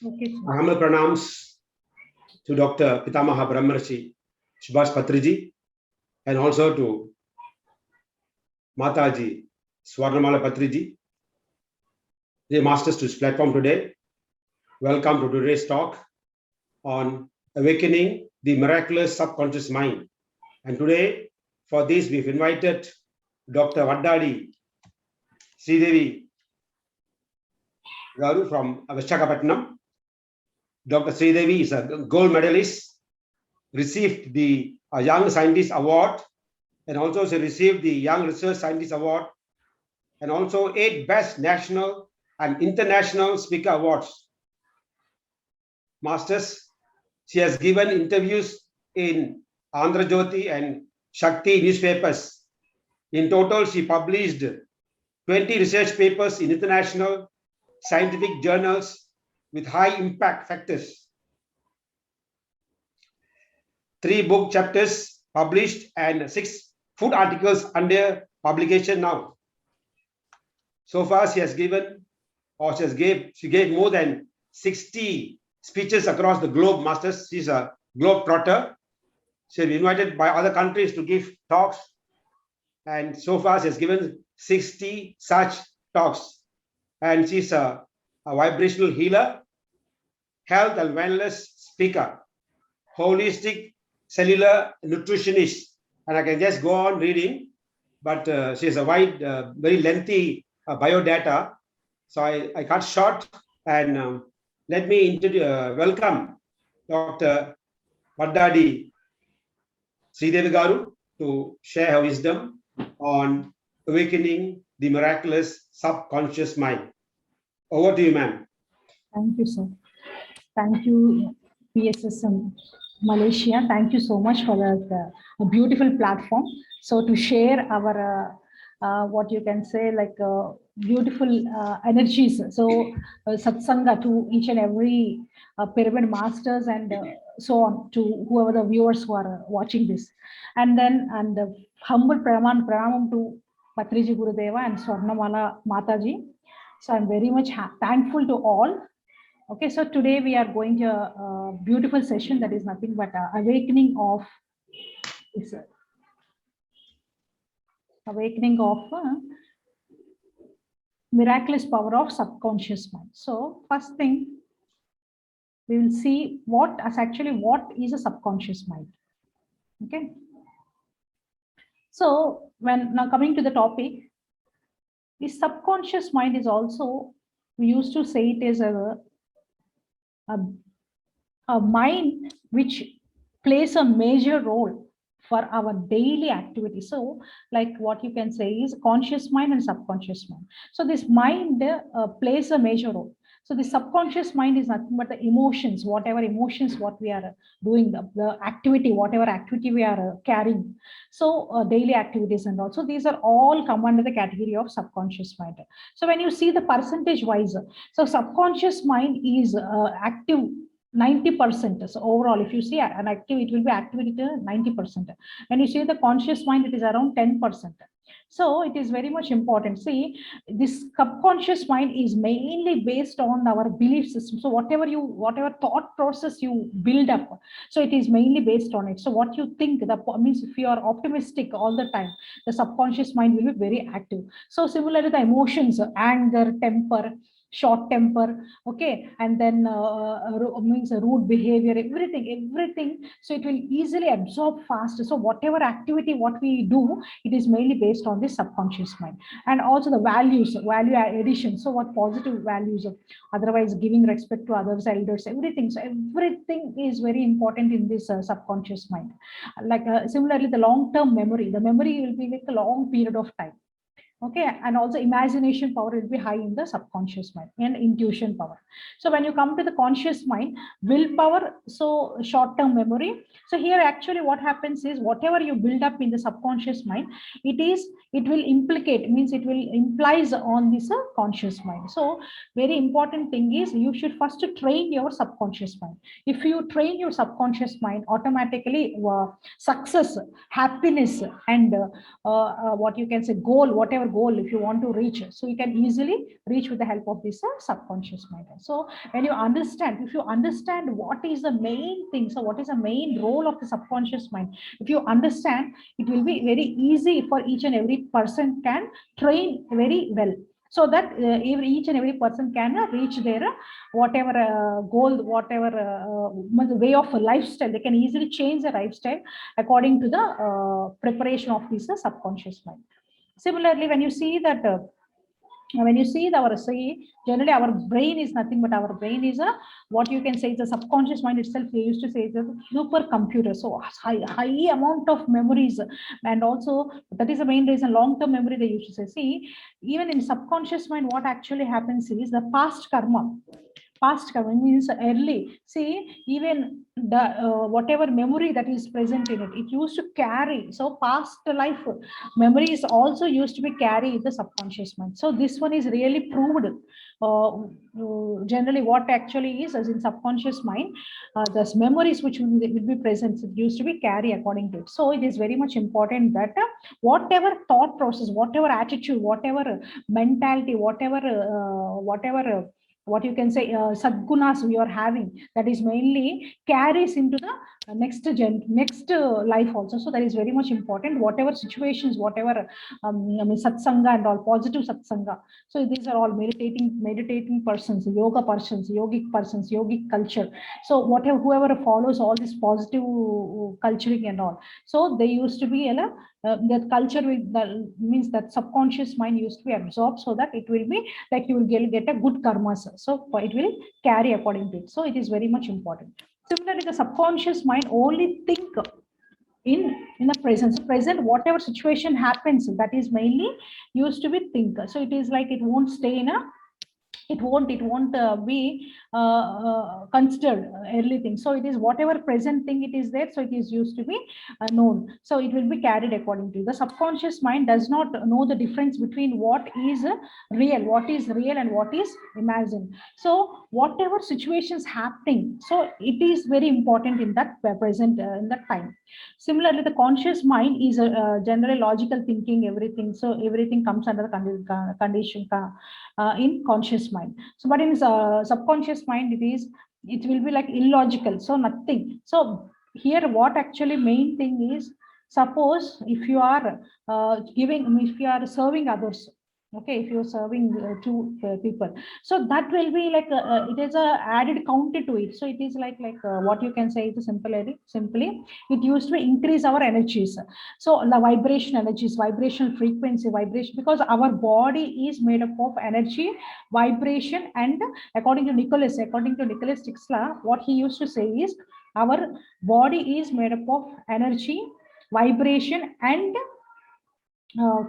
Okay, sir. Humble pranams to Dr. Pitamaha Brahmarshi Subhash Patriji and also to Mataji Swarnamala Patriji, the masters to this platform today. Welcome to today's talk on awakening the miraculous subconscious mind. And today, for this, we've invited Dr.Vaddadi, Devi Garu from Visakhapatnam. Dr. Devi is a gold medalist, received the Young Scientist Award, and also she received the Young Research Scientist Award, and also 8 Best National and International Speaker Awards. Masters, she has given interviews in Andhra Jyoti and Shakti newspapers. In total, she published 20 research papers in international scientific journals with high impact factors. 3 book chapters published and 6 food articles under publication now. So far, she has given, or she gave more than 60 speeches across the globe. Masters, she's a globe trotter. She's been invited by other countries to give talks, and so far she has given 60 such talks. And she's a vibrational healer, health and wellness speaker, holistic cellular nutritionist, and I can just go on reading, but she has a wide, very lengthy biodata, so I cut short and let me welcome Dr. Vaddadi Devi Garu to share her wisdom on awakening the miraculous subconscious mind. Over to you, ma'am. Thank you, sir. Thank you, PSSM Malaysia. Thank you so much for that beautiful platform. So to share our what you can say, like beautiful energies. So satsanga to each and every pyramid masters and so on to whoever the viewers who are watching this. And then humble pranam to Patriji Gurudeva and Swarnamala Mataji. So I'm very much thankful to all. Okay, so today we are going to a beautiful session that is nothing but awakening of miraculous power of subconscious mind. So first thing, we will see what is a subconscious mind. Okay. So when now coming to the topic, the subconscious mind is also, we used to say it is a mind which plays a major role for our daily activity. So like what you can say is conscious mind and subconscious mind. So this mind plays a major role. So the subconscious mind is nothing but the emotions, whatever emotions, what we are doing, the activity, whatever activity we are carrying. So daily activities and also these are all come under the category of subconscious mind. So when you see the percentage wise, so subconscious mind is active 90%. So overall, if you see an active, it will be activity 90%. When you see the conscious mind, it is around 10%. So it is very much important. See, this subconscious mind is mainly based on our belief system. So whatever thought process you build up, so it is mainly based on it. So what you think, means if you are optimistic all the time, the subconscious mind will be very active. So similarly, the emotions, anger, temper, short temper, okay, and then means rude behavior, everything. So it will easily absorb fast. So whatever activity what we do, it is mainly based on the subconscious mind. And also the value addition. So what positive values, otherwise giving respect to others, elders, everything. So everything is very important in this subconscious mind. Like similarly, the long-term memory. The memory will be like a long period of time. Okay, and also imagination power will be high in the subconscious mind and intuition power. So when you come to the conscious mind, willpower, so short-term memory. So here actually what happens is whatever you build up in the subconscious mind, it will implicate, means it will implies on this conscious mind. So very important thing is you should first train your subconscious mind. If you train your subconscious mind, automatically success, happiness, and what you can say goal, whatever whatever goal if you want to reach, so you can easily reach with the help of this subconscious mind. So when you understand, if you understand what is the main thing, so what is the main role of the subconscious mind, if you understand, it will be very easy for each and every person can train very well, so that each and every person can reach their whatever goal, whatever way of lifestyle, they can easily change the lifestyle according to the preparation of this subconscious mind. Similarly, when you see that when you see our say, generally our brain is nothing but our brain is a, what you can say is the subconscious mind itself, we used to say is a supercomputer, so high amount of memories. And also that is the main reason long-term memory they used to say. See, even in subconscious mind, what actually happens is the past karma means early. See, even the whatever memory that is present in it, it used to carry. So past life memory is also used to be carried in the subconscious mind. So this one is really proved. Generally, what actually is as in subconscious mind, the memories which will be present, it used to be carried according to it. So it is very much important that whatever thought process, whatever attitude, whatever mentality, whatever what you can say sadgunas we are having, that is mainly carries into the next life also. So that is very much important. Whatever situations, whatever I mean, satsanga and all, positive satsanga, so these are all meditating persons, yoga persons, yogic culture. So whatever, whoever follows all this positive culturing and all, so they used to be that culture with the means that subconscious mind used to be absorbed, so that it will be like you will get a good karmas, so it will carry according to it. So it is very much important. Similarly, the subconscious mind only think in the present whatever situation happens, that is mainly used to be think. So it is like it won't stay in a, it won't be considered early thing. So it is whatever present thing it is there, so it is used to be known, so it will be carried according to the subconscious mind. Does not know the difference between what is real and what is imagined. So whatever situations happening, so it is very important in that present in that time. Similarly, the conscious mind is generally logical thinking, everything, so everything comes under the condition in conscious mind. So but in subconscious mind, it will be like illogical, so nothing. So here what actually main thing is, suppose if you are if you are serving others, okay, if you're serving two people, so that will be like it is a added counter to it. So it is like what you can say is simply it used to increase our energies. So the vibration energies, vibrational frequency, vibration, because our body is made up of energy, vibration, and according to Nicholas Tesla, what he used to say is our body is made up of energy, vibration, and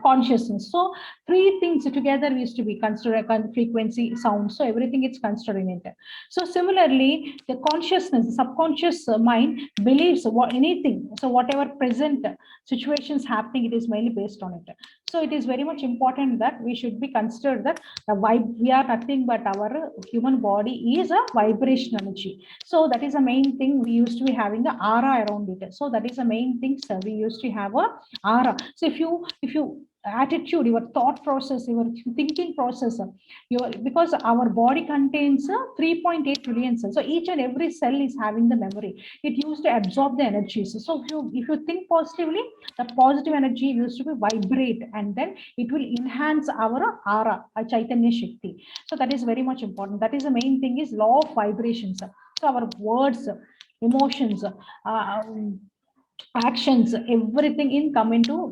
consciousness. So three things together used to be considered, frequency, sound, so everything is considered in it. So similarly, the consciousness, the subconscious mind believes what anything, so whatever present situations happening, it is mainly based on it. So it is very much important that we should be considered that the we are nothing but our human body is a vibration energy. So that is the main thing. We used to be having the aura around it. So that is the main thing, sir. We used to have a aura. So if you attitude, your thought process, your thinking process, your, because our body contains 3.8 trillion cells, so each and every cell is having the memory. It used to absorb the energies. So if you think positively, the positive energy used to be vibrate, and then it will enhance our aura, a chaitanya shakti. So that is very much important. That is the main thing, is law of vibrations. So our words, emotions, actions, everything in come into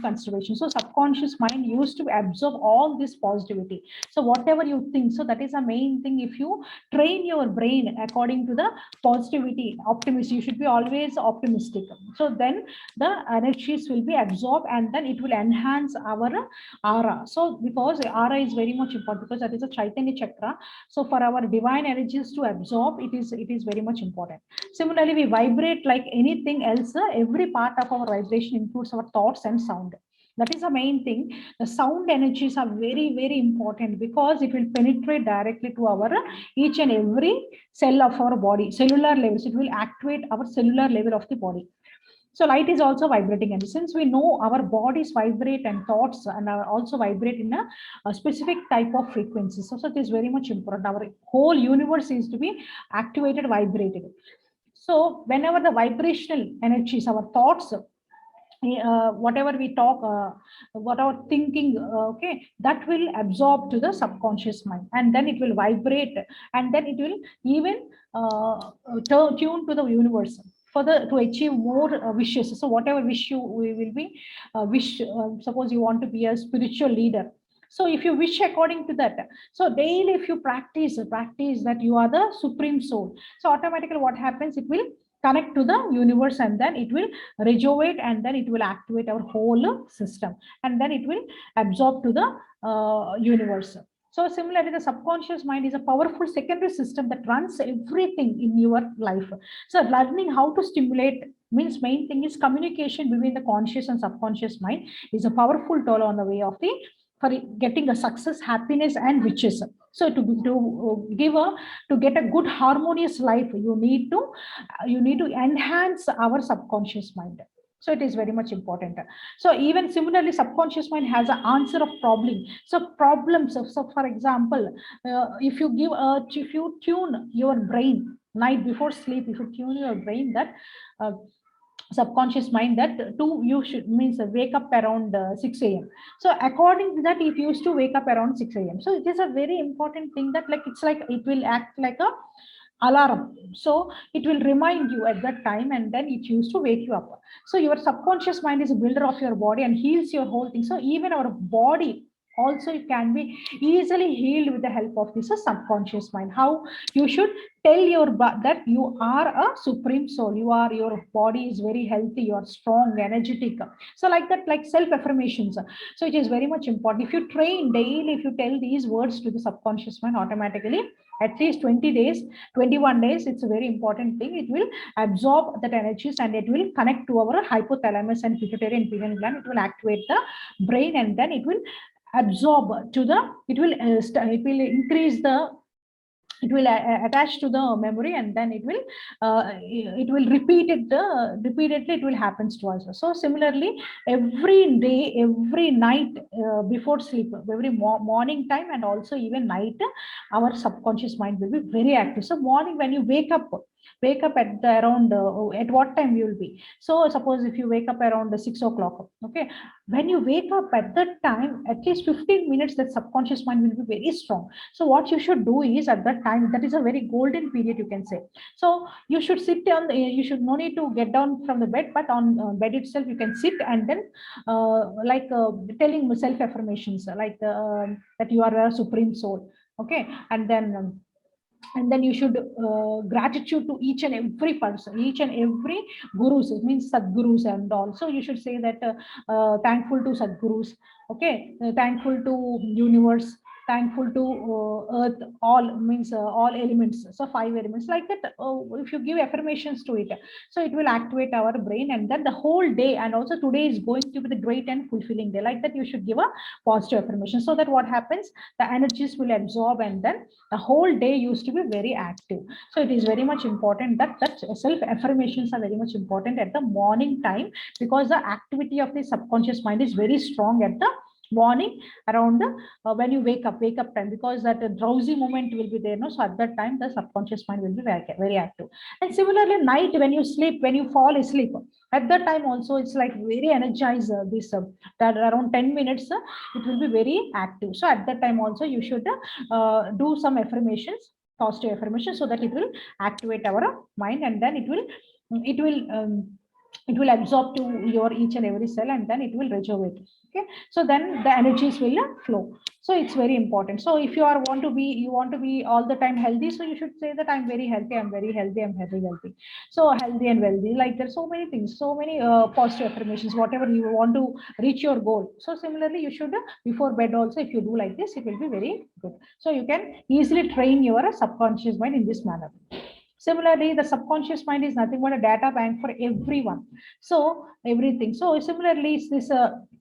consideration. So subconscious mind used to absorb all this positivity. So whatever you think, so that is the main thing. If you train your brain according to the positivity, optimism, you should be always optimistic, so then the energies will be absorbed, and then it will enhance our aura. So because aura is very much important, because that is a chaitanya chakra. So for our divine energies to absorb, it is very much important. Similarly, we vibrate like anything else. Every part of our vibration includes our thoughts and sound. That is the main thing. The sound energies are very, very important, because it will penetrate directly to our each and every cell of our body, cellular levels. It will activate our cellular level of the body. So light is also vibrating, and since we know our bodies vibrate and thoughts and are also vibrate in a specific type of frequency, so it is very much important. Our whole universe is to be activated, vibrated. So whenever the vibrational energies, our thoughts, whatever we talk, whatever thinking, okay, that will absorb to the subconscious mind, and then it will vibrate, and then it will even tune to the universe for the to achieve more wishes. So whatever wish you we will be wish, suppose you want to be a spiritual leader, so if you wish according to that, so daily if you practice that you are the supreme soul, so automatically what happens, it will connect to the universe, and then it will rejuvenate, and then it will activate our whole system, and then it will absorb to the universe. So similarly, the subconscious mind is a powerful secondary system that runs everything in your life. So learning how to stimulate means, main thing is communication between the conscious and subconscious mind is a powerful tool on the way of the for getting a success, happiness, and riches. So to get a good harmonious life, you need to enhance our subconscious mind. So it is very much important. So even similarly, subconscious mind has an answer of problem. So problems. So for example, if you tune your brain night before sleep, if you tune your brain that uh, subconscious mind that to you should means wake up around 6 a.m. So according to that, it used to wake up around 6 a.m. So it is a very important thing that like it's like it will act like a alarm. So it will remind you at that time, and then it used to wake you up. So your subconscious mind is a builder of your body and heals your whole thing. So even our body also it can be easily healed with the help of this subconscious mind. How you should tell that you are a supreme soul, your body is very healthy, you are strong, energetic. So like that, like self affirmations, so it is very much important. If you train daily, if you tell these words to the subconscious mind, automatically at least 20 days, 21 days, it's a very important thing, it will absorb that energies, and it will connect to our hypothalamus and pituitary and pineal gland, it will activate the brain, and then it will absorb to the it will increase the it will attach to the memory, and then it will repeat it repeatedly, it will happens to us. So similarly, every day, every night, before sleep, every morning time, and also even night, our subconscious mind will be very active. So morning when you wake up at the around at what time you will be. So suppose if you wake up around 6 o'clock, okay, when you wake up at that time, at least 15 minutes, that subconscious mind will be very strong. So what you should do is at that time, that is a very golden period, you can say. So you should sit on you should no need to get down from the bed, but on bed itself you can sit, and then telling self affirmations like that you are a supreme soul, okay, and then you should gratitude to each and every person, each and every gurus, it means sadgurus, and also you should say that thankful to sadgurus, okay, thankful to universe, thankful to earth, all means all elements, so five elements, like that. If you give affirmations to it, so it will activate our brain, and then the whole day, and also today is going to be the great and fulfilling day, like that you should give a positive affirmation, so that what happens, the energies will absorb, and then the whole day used to be very active. So it is very much important that self affirmations are very much important at the morning time, because the activity of the subconscious mind is very strong at the morning, around the when you wake up time, because that drowsy moment will be there, no, so at that time the subconscious mind will be very active. And similarly, night when you sleep, when you fall asleep, at that time also it's like very energized, this that around 10 minutes it will be very active. So at that time also you should do some affirmations, positive affirmations, so that it will activate our mind, and then it will it will absorb to your each and every cell, and then it will rejuvenate, okay. So then the energies will flow. So it's very important. So if you want to be all the time healthy, so you should say that I'm very healthy, I'm very healthy, I'm very healthy. So healthy and wealthy, like there's so many things, so many positive affirmations, whatever you want to reach your goal. So similarly, you should before bed also, if you do like this, it will be very good. So you can easily train your subconscious mind in this manner. Similarly, the subconscious mind is nothing but a data bank for everyone. So everything. So similarly, it's this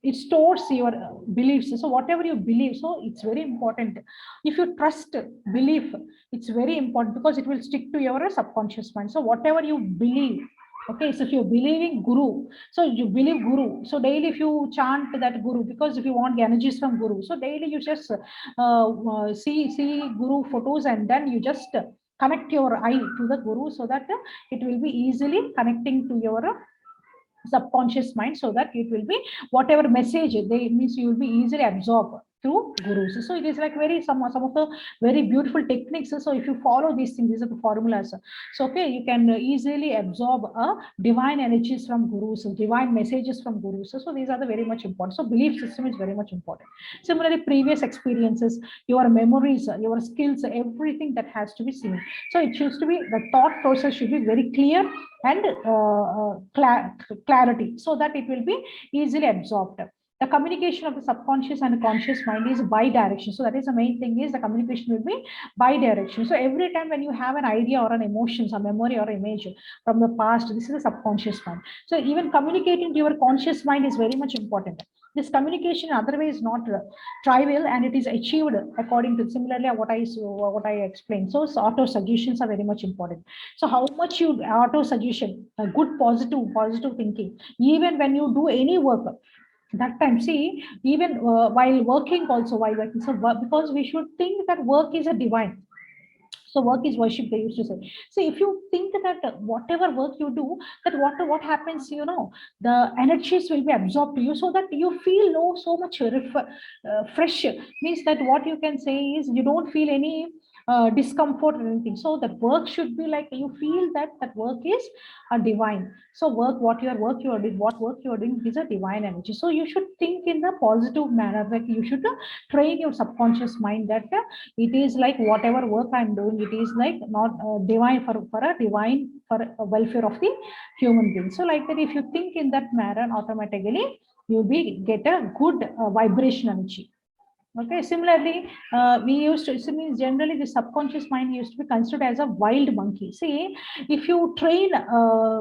it stores your beliefs. So whatever you believe, so it's very important. If you trust belief, it's very important, because it will stick to your subconscious mind. So whatever you believe, Okay, so if you're believing Guru, so you believe Guru. So daily, if you chant that Guru, because if you want energies from Guru, so daily you just see Guru photos, and then you just connect your eye to the Guru, so that it will be easily connecting to your subconscious mind, so that it will be whatever message they means you will be easily absorbed through gurus. So it is like very some of the very beautiful techniques. So if you follow these things, these are the formulas. So okay, you can easily absorb divine energies from gurus, divine messages from gurus. So these are the very much important. So belief system is very much important. Similarly, previous experiences, your memories, your skills, everything that has to be seen. So it should to be, the thought process should be very clear and clarity, so that it will be easily absorbed. The communication of the subconscious and the conscious mind is bi-direction. So that is the main thing, is the communication will be bi-direction. So every time when you have an idea or an emotion, some memory or image from the past, this is the subconscious mind. So even communicating to your conscious mind is very much important. This communication otherwise not trivial, and it is achieved according to similarly what I explained. So auto suggestions are very much important. So how much you auto suggestion, a good positive thinking, even when you do any work, that time, see, even while working also, while working, so because we should think that work is a divine. So work is worship, they used to say. So if you think that whatever work you do, that what happens, the energies will be absorbed to you, so that you feel no so much fresh. Means that what you can say is you don't feel any discomfort or anything. So that work should be like you feel that that work is a divine. So work you are doing, what work you are doing is a divine energy. So you should think in the positive manner, that you should train your subconscious mind that it is like whatever work I'm doing, it is like not divine, for a divine, for a welfare of the human being. So like that, if you think in that manner, automatically you'll be get a good vibration energy. Okay, similarly, we used to, it means generally the subconscious mind used to be considered as a wild monkey. See, if you train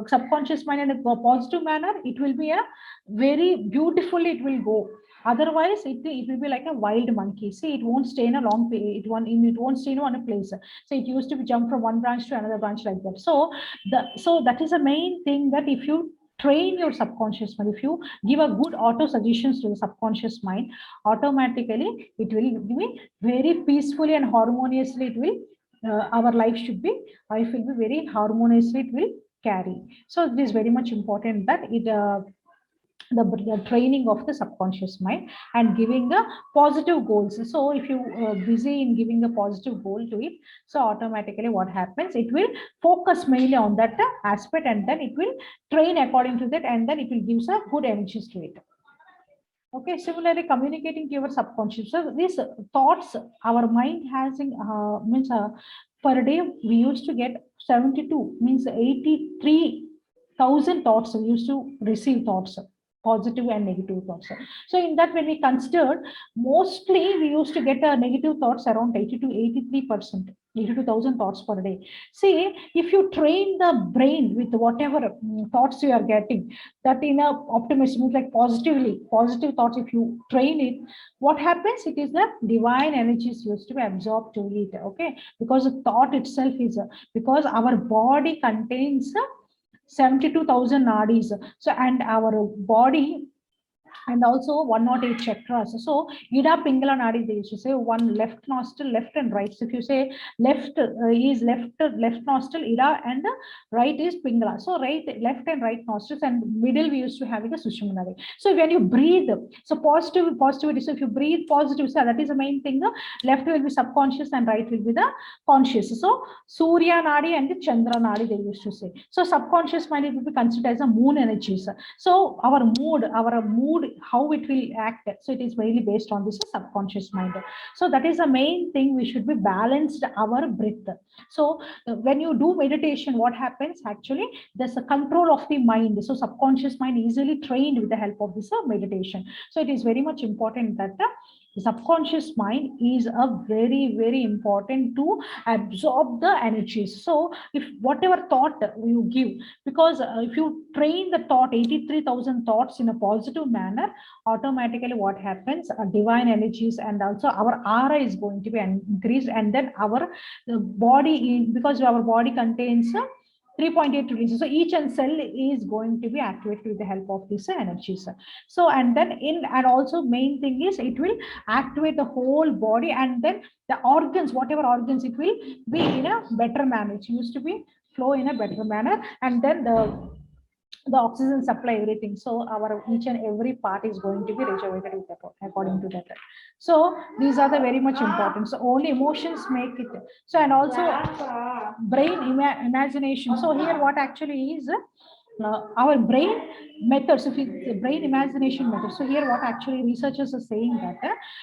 subconscious mind in a positive manner, it will be a very beautiful, it will go. Otherwise, it will be like a wild monkey. See, it won't stay in a long, it won't stay in one place. So it used to be jump from one branch to another branch like that. So that is the main thing, that if you train your subconscious mind, if you give a good auto suggestions to the subconscious mind, automatically it will be very peacefully and harmoniously, it will our life will be very harmoniously, it will carry. So it is very much important that the training of the subconscious mind and giving a positive goals. So if you busy in giving a positive goal to it, so automatically what happens, it will focus mainly on that aspect, and then it will train according to that, and then it will give a good energies to it. Okay, similarly, communicating to your subconscious. So these thoughts, our mind has means per day we used to get 72, means 83,000 thoughts. We used to receive thoughts, positive and negative thoughts. So in that, when we considered, mostly we used to get negative thoughts around 80 to 83%. 82,000 thoughts per day. See, if you train the brain with whatever thoughts you are getting, that in a optimism, like positive thoughts, if you train it, what happens, it is the divine energies used to be absorbed to it. Okay, because the thought itself is because our body contains 72,000 nadis. So and our body, and also 108 chakras. So Ida Pingala Nadi, they used to say one left nostril, left and right. So if you say left is left nostril Ida, and right is Pingala. So left and right nostrils, and middle we used to have the Sushumna Nadi. So when you breathe, so positivity. So if you breathe positive, so that is the main thing. Left will be subconscious and right will be the conscious. So Surya Nadi and the Chandra Nadi, they used to say. So subconscious mind, it will be considered as a moon energies. So our mood, how it will act, so it is mainly based on this subconscious mind. So that is the main thing, we should be balanced our breath. So when you do meditation, what happens, actually there's a control of the mind. So subconscious mind easily trained with the help of this meditation. So it is very much important that the subconscious mind is a very important to absorb the energies. So if whatever thought you give, because if you train the thought 83,000 thoughts in a positive manner, automatically what happens, divine energies and also our aura is going to be increased, and then our body, because our body contains 3.8 releases. So each and cell is going to be activated with the help of these energies. So and then and also main thing is it will activate the whole body, and then the organs, whatever organs, it will be in a better manner. It used to be flow in a better manner, and then the oxygen supply, everything. So our each and every part is going to be rejuvenated with that, according to that. So these are the very much important. So only emotions make it. So and also brain imagination. So here what actually is our brain methods, if the brain imagination methods. So here what actually researchers are saying that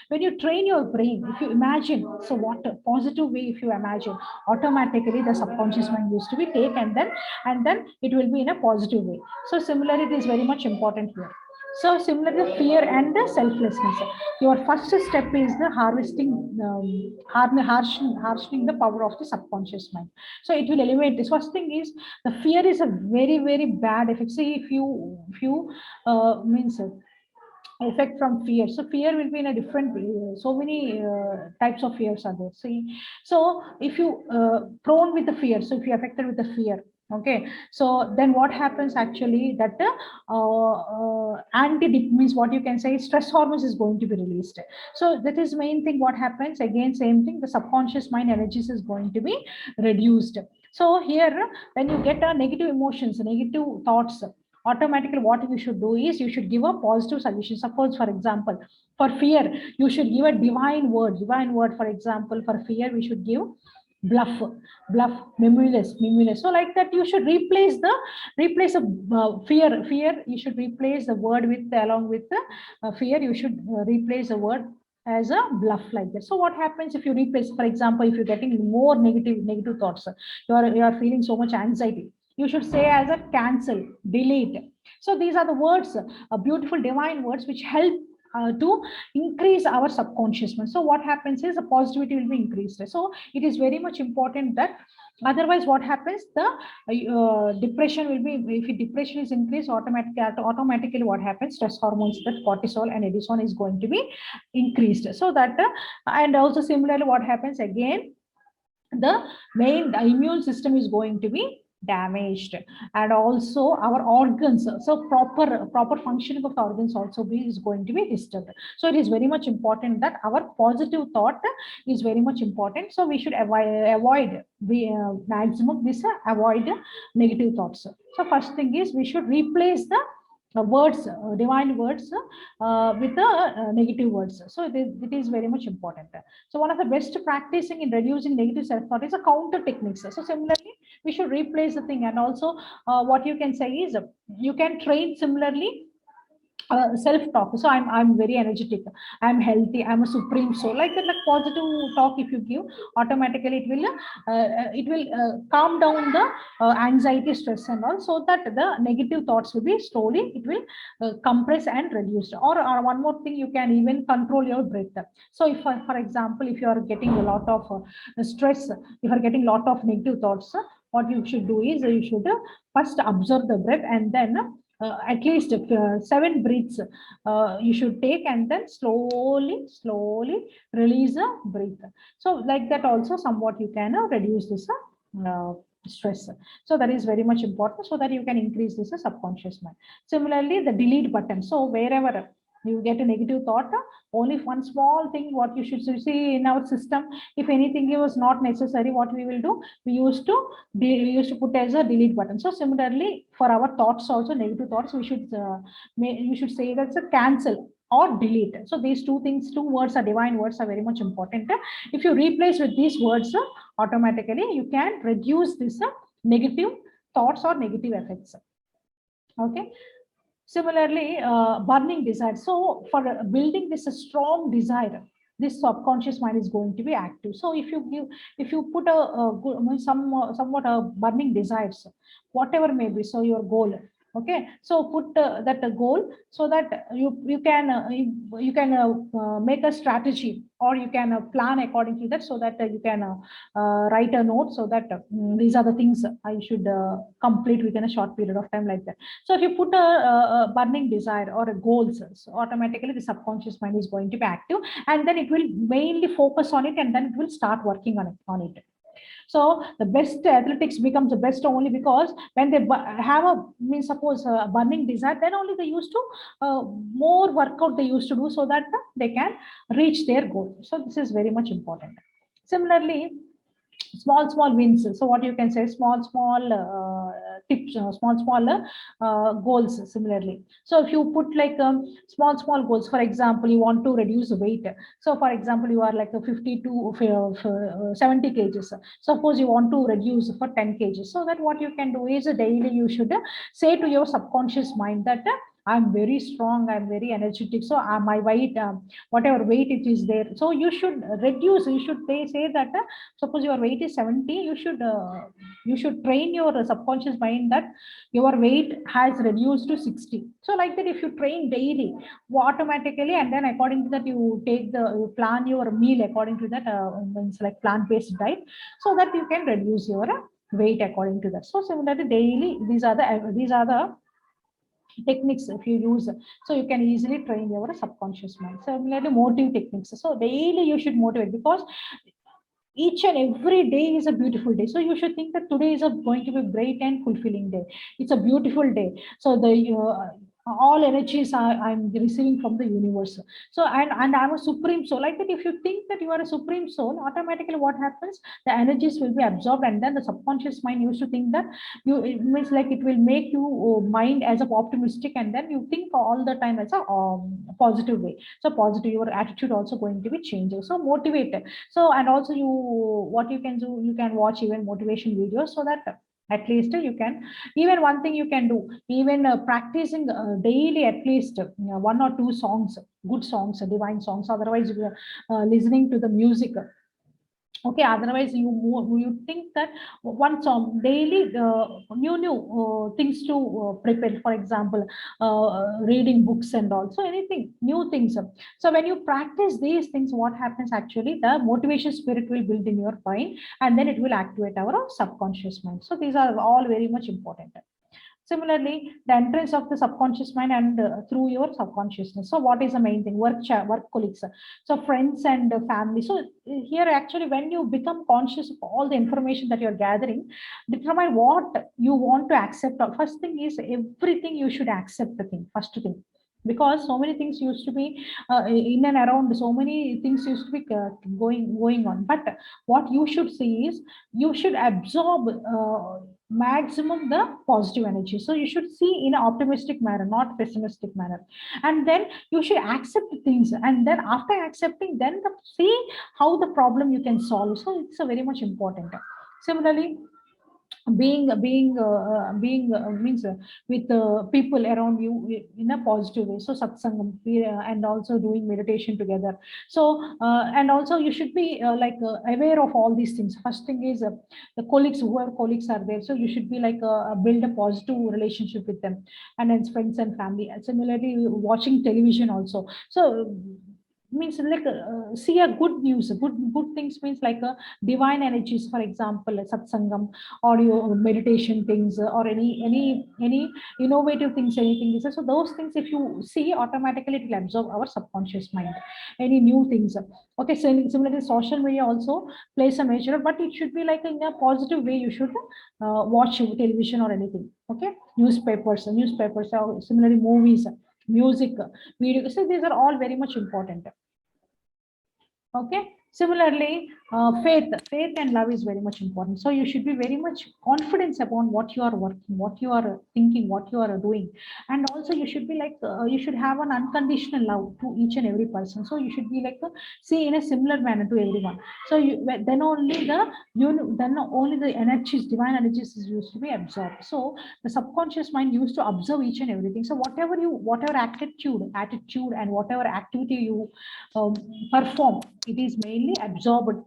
when you train your brain, if you imagine, so what a positive way, if you imagine, automatically the subconscious mind used to be take, and then it will be in a positive way. So similarly it is very much important here. So similarly, fear and the selflessness. Your first step is the harvesting, hardening the power of the subconscious mind. So it will elevate. This first thing is the fear is a very very bad effect. See, if you means effect from fear. So fear will be in a different so many types of fears are there. See, so if you prone with the fear, so if you're affected with the fear, okay, so then what happens actually that anti means, what you can say, stress hormones is going to be released. So that is main thing. What happens again, same thing, the subconscious mind energies is going to be reduced. So here when you get a negative emotions, negative thoughts, automatically what you should do is you should give a positive solution. Suppose for example, for fear you should give a divine word. For example, for fear we should give bluff, meaningless. So like that you should replace a fear, you should replace the word with, along with the fear, you should replace the word as a bluff, like that. So what happens if you replace, for example, if you're getting more negative thoughts, you are feeling so much anxiety, you should say as a cancel, delete. So these are the words, beautiful divine words which help to increase our subconscious mind. So what happens is the positivity will be increased. So it is very much important that, otherwise what happens, the depression will be, if depression is increased, automatically what happens, stress hormones, that cortisol and edison is going to be increased. So that and also similarly what happens again, the immune system is going to be damaged, and also our organs, so proper functioning of the organs also is going to be disturbed. So it is very much important that our positive thought is very much important. So we should avoid the maximum this avoid negative thoughts. So first thing is we should replace the words, divine words, with the negative words. So it is very much important. So one of the best practicing in reducing negative self-thought is a counter techniques. So similarly, we should replace the thing. And also what you can say is you can train similarly self-talk. So I'm very energetic, I'm healthy, I'm a supreme soul, like that. Like positive talk if you give, automatically it will calm down the anxiety, stress and all, so that the negative thoughts will be slowly, it will compress and reduce. Or one more thing, you can even control your breath. So if for example, if you are getting a lot of stress, if you are getting a lot of negative thoughts, what you should do is you should first observe the breath, and then at least 7 breaths you should take, and then slowly release a breath. So like that also somewhat you can reduce this stress. So that is very much important, so that you can increase this subconscious mind. Similarly, the delete button. So wherever you get a negative thought, only one small thing what you should see in our system, if anything was not necessary, what we will do, we used to put as a delete button. So similarly for our thoughts also, negative thoughts, you should say that's a cancel or delete. So these two things, two words are divine words, are very much important. If you replace with these words, automatically you can reduce this negative thoughts or negative effects. Okay. Similarly, burning desire. So for building this strong desire, this subconscious mind is going to be active. So if you put somewhat burning desires, whatever may be, so your goal. Okay, so put that goal, so that you can make a strategy, or you can plan according to that, so that you can write a note, so that these are the things I should complete within a short period of time, like that. So if you put a burning desire or a goal, so automatically the subconscious mind is going to be active, and then it will mainly focus on it, and then it will start working on it. So the best athletics becomes the best only because when they have a, means suppose a burning desire, then only they used to more workout they used to do so that they can reach their goal. So this is very much important. Similarly, small wins. So what you can say, small tips, small goals. Similarly, so if you put like small goals, for example, you want to reduce weight. So for example, you are like a 50 to 70 kgs. Suppose you want to reduce for 10 kgs. So that what you can do is daily you should say to your subconscious mind that I'm very strong, I'm very energetic. So my weight, whatever weight it is there, so you should reduce. You should say that suppose your weight is 70, you should train your subconscious mind that your weight has reduced to 60. So like that, if you train daily, automatically, and then according to that you take the, you plan your meal according to that, means like plant-based diet, so that you can reduce your weight according to that. So similarly, daily, these are the techniques if you use, so you can easily train your subconscious mind. Similarly, motive techniques, so daily you should motivate, because each and every day is a beautiful day. So you should think that today is going to be great and fulfilling day. It's a beautiful day. So the all energies I'm receiving from the universe. So and I'm a supreme soul. Like that, if you think that you are a supreme soul, automatically what happens? The energies will be absorbed, and then the subconscious mind used to think that you, it means like it will make you mind as a optimistic, and then you think all the time as a positive way. So positive, your attitude also going to be changing. So motivate. So and also you, what you can do, you can watch even motivation videos, so that at least you can, even one thing you can do, even practicing daily at least one or two songs, good songs, divine songs. Otherwise you are listening to the music. Okay, otherwise you think that one song daily, new things to prepare, for example, reading books and also anything new things. So when you practice these things, what happens actually, the motivation spirit will build in your mind, and then it will activate our subconscious mind. So these are all very much important. Similarly, the entrance of the subconscious mind and through your subconsciousness. So, what is the main thing? Work colleagues, so friends and family. So, here actually, when you become conscious of all the information that you're gathering, determine what you want to accept. First thing is everything you should accept the thing. First thing, because so many things used to be in and around, so many things used to be going on. But what you should see is you should absorb maximum the positive energy. So you should see in an optimistic manner, not pessimistic manner, and then you should accept things, and then after accepting, then see how the problem you can solve. So it's a very much important. Similarly, being means with people around you in a positive way, so satsangam, and also doing meditation together. So and also you should be aware of all these things. First thing is the colleagues, whoever colleagues are there, so you should be like build a positive relationship with them, and then friends and family. And similarly, watching television also, so means like see a good news, good things, means like divine energies, for example satsangam, audio meditation things, or any innovative things, anything is. So those things if you see, automatically it will absorb our subconscious mind, any new things. Okay, so similarly social media also plays a major, but it should be like in a positive way. You should watch television or anything. Okay, newspapers, or similarly movies, music, video. So these are all very much important. Okay. Similarly, faith and love is very much important. So you should be very much confident upon what you are working, what you are thinking, what you are doing, and also you should be like you should have an unconditional love to each and every person. So you should be like see in a similar manner to everyone. So then only then only the energies, divine energies, is used to be absorbed. So the subconscious mind used to observe each and everything. So whatever attitude, and whatever activity you um, perform, it is mainly absorbed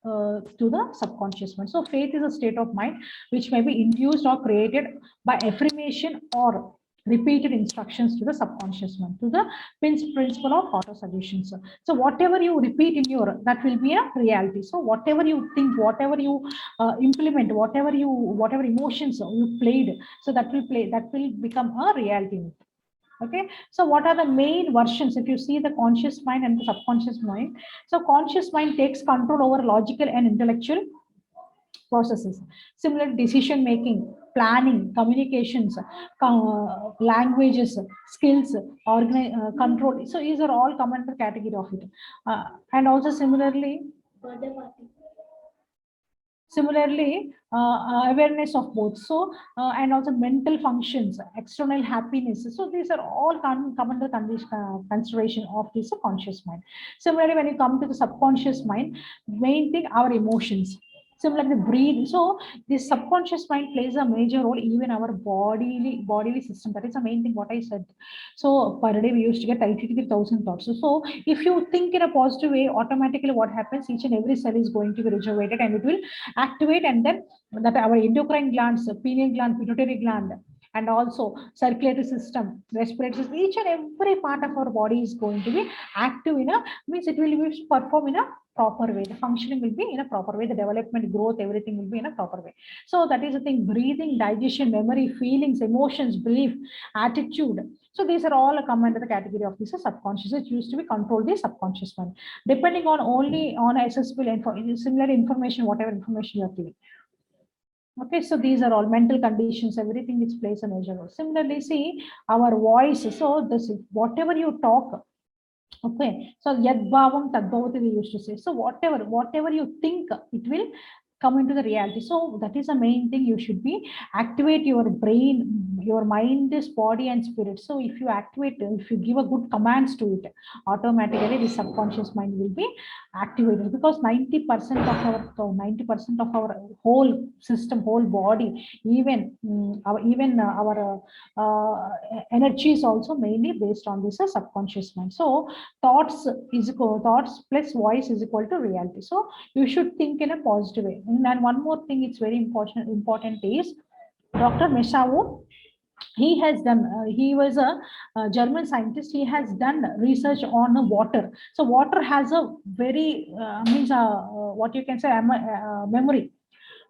to the subconscious mind. So faith is a state of mind which may be induced or created by affirmation or repeated instructions to the subconscious mind, to the principle of auto suggestions. So whatever you repeat in your, that will be a reality. So whatever you think, whatever you implement, whatever emotions you played, so that will become a reality. Okay, so what are the main versions if you see the conscious mind and the subconscious mind? So conscious mind takes control over logical and intellectual processes. Similar decision making, planning, communications, languages, skills, control. So these are all come under category of it. And also similarly, awareness of both. So, and also mental functions, external happiness. So these are all come under consideration of this conscious mind. Similarly, when you come to the subconscious mind, main thing our emotions. Similarly, breathe. So this subconscious mind plays a major role even our bodily system. That is the main thing what I said. So per day we used to get 83,000 thoughts. So if you think in a positive way, automatically what happens, each and every cell is going to be rejuvenated and it will activate, and then that our endocrine glands, pineal gland, pituitary gland, and also circulatory system, respiratory system, each and every part of our body is going to be active in a, means it will be perform in a proper way. The functioning will be in a proper way. The development, growth, everything will be in a proper way. So that is the thing. Breathing, digestion, memory, feelings, emotions, belief, attitude. So these are all come under the category of this subconscious. It used to be controlled the subconscious one, depending on only on accessible similar information, whatever information you are giving. Okay, so these are all mental conditions, everything which plays a major role. Similarly, see our voice. So this whatever you talk. Okay, so yad bhavam tad bhavati we used to say. So whatever you think, it will come into the reality. So that is the main thing. You should be activate your brain, your mind, this body and spirit. So if you activate, if you give a good commands to it, automatically the subconscious mind will be activated, because 90% of our 90% of our whole system, whole body, even our energy is also mainly based on this subconscious mind. So thoughts plus voice is equal to reality. So you should think in a positive way. And one more thing, it's very important is Dr. Meshawo. He has done. He was a German scientist. He has done research on water. So water has a very means what you can say memory.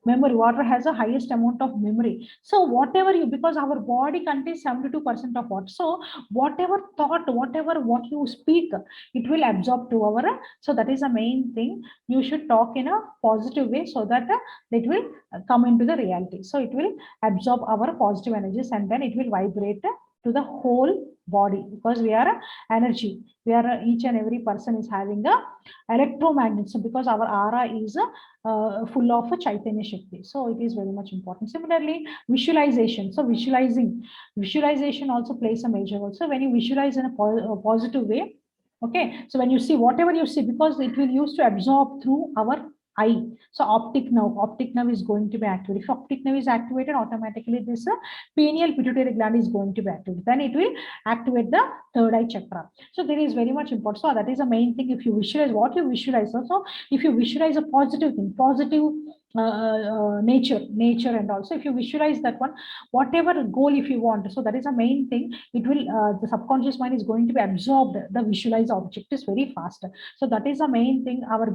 Water has a highest amount of memory. So whatever you, because our body contains 72% of water, so whatever thought, whatever what you speak, it will absorb to our, so that is the main thing. You should talk in a positive way, so that it will come into the reality. So it will absorb our positive energies, and then it will vibrate to the whole body, because we are energy. We are each and every person is having a electromagnet. So because our aura is full of a Chaitanya Shakti. So it is very much important. Similarly, visualization. So visualization also plays a major role. So when you visualize in a positive way, okay, so when you see whatever you see, because it will use to absorb through our eye. So optic nerve is going to be activated. If optic nerve is activated, automatically this pineal pituitary gland is going to be activated. Then it will activate the third eye chakra. So there is very much important. So that is the main thing. If you visualize what you visualize, also if you visualize a positive thing, positive nature, and also if you visualize that one, whatever goal if you want, so that is the main thing. It will the subconscious mind is going to be absorbed. The visualized object is very fast. So that is the main thing. Our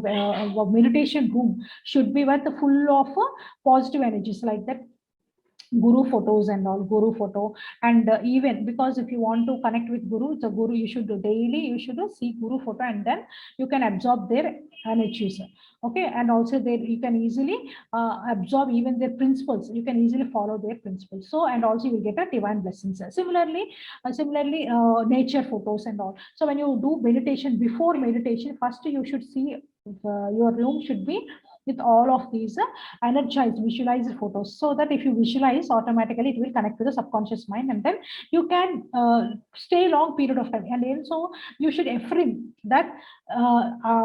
meditation room should be with full of positive energies, like that guru photos and all, guru photo. And even because if you want to connect with guru, the guru, you should do daily, you should see guru photo, and then you can absorb their energies. Okay, and also there you can easily absorb even their principles. You can easily follow their principles. So, and also you will get a divine blessings. Similarly, nature photos and all. So when you do meditation, before meditation, first you should see your room should be with all of these energized, visualized photos, so that if you visualize, automatically it will connect to the subconscious mind, and then you can stay long period of time. And also you should affirm that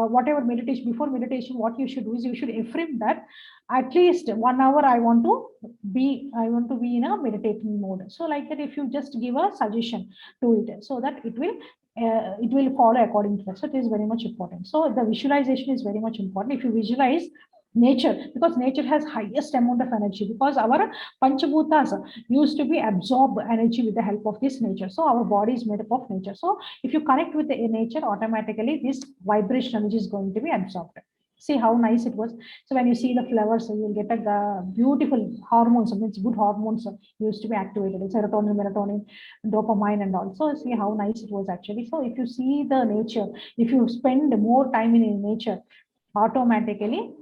whatever meditation, before meditation, what you should do is you should affirm that at least 1 hour I want to be in a meditating mode. So like that, if you just give a suggestion to it, so that it will follow according to that. So it is very much important. So the visualization is very much important. If you visualize nature, because nature has highest amount of energy, because our panchabhutas used to be absorb energy with the help of this nature. So our body is made up of nature. So if you connect with the nature, automatically this vibration energy is going to be absorbed. See how nice it was. So when you see the flowers, you will get a beautiful hormones, means good hormones used to be activated, serotonin, melatonin, dopamine, and also see how nice it was actually. So if you see the nature, if you spend more time in nature, automatically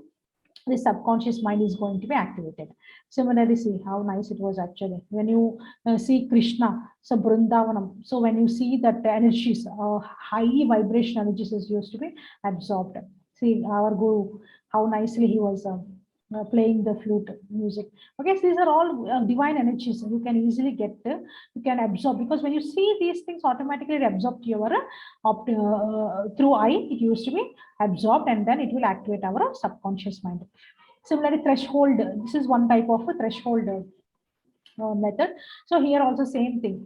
the subconscious mind is going to be activated. Similarly, see how nice it was actually. When you see Krishna, so Brindavanam, so when you see that the energies, high vibration energies is used to be absorbed. See our Guru, how nicely he was playing the flute music. Okay, so these are all divine energies. You can easily get, you can absorb, because when you see these things, automatically it absorbed to your through eye. It used to be absorbed, and then it will activate our subconscious mind. Similarly, threshold, this is one type of a threshold method. So here also same thing,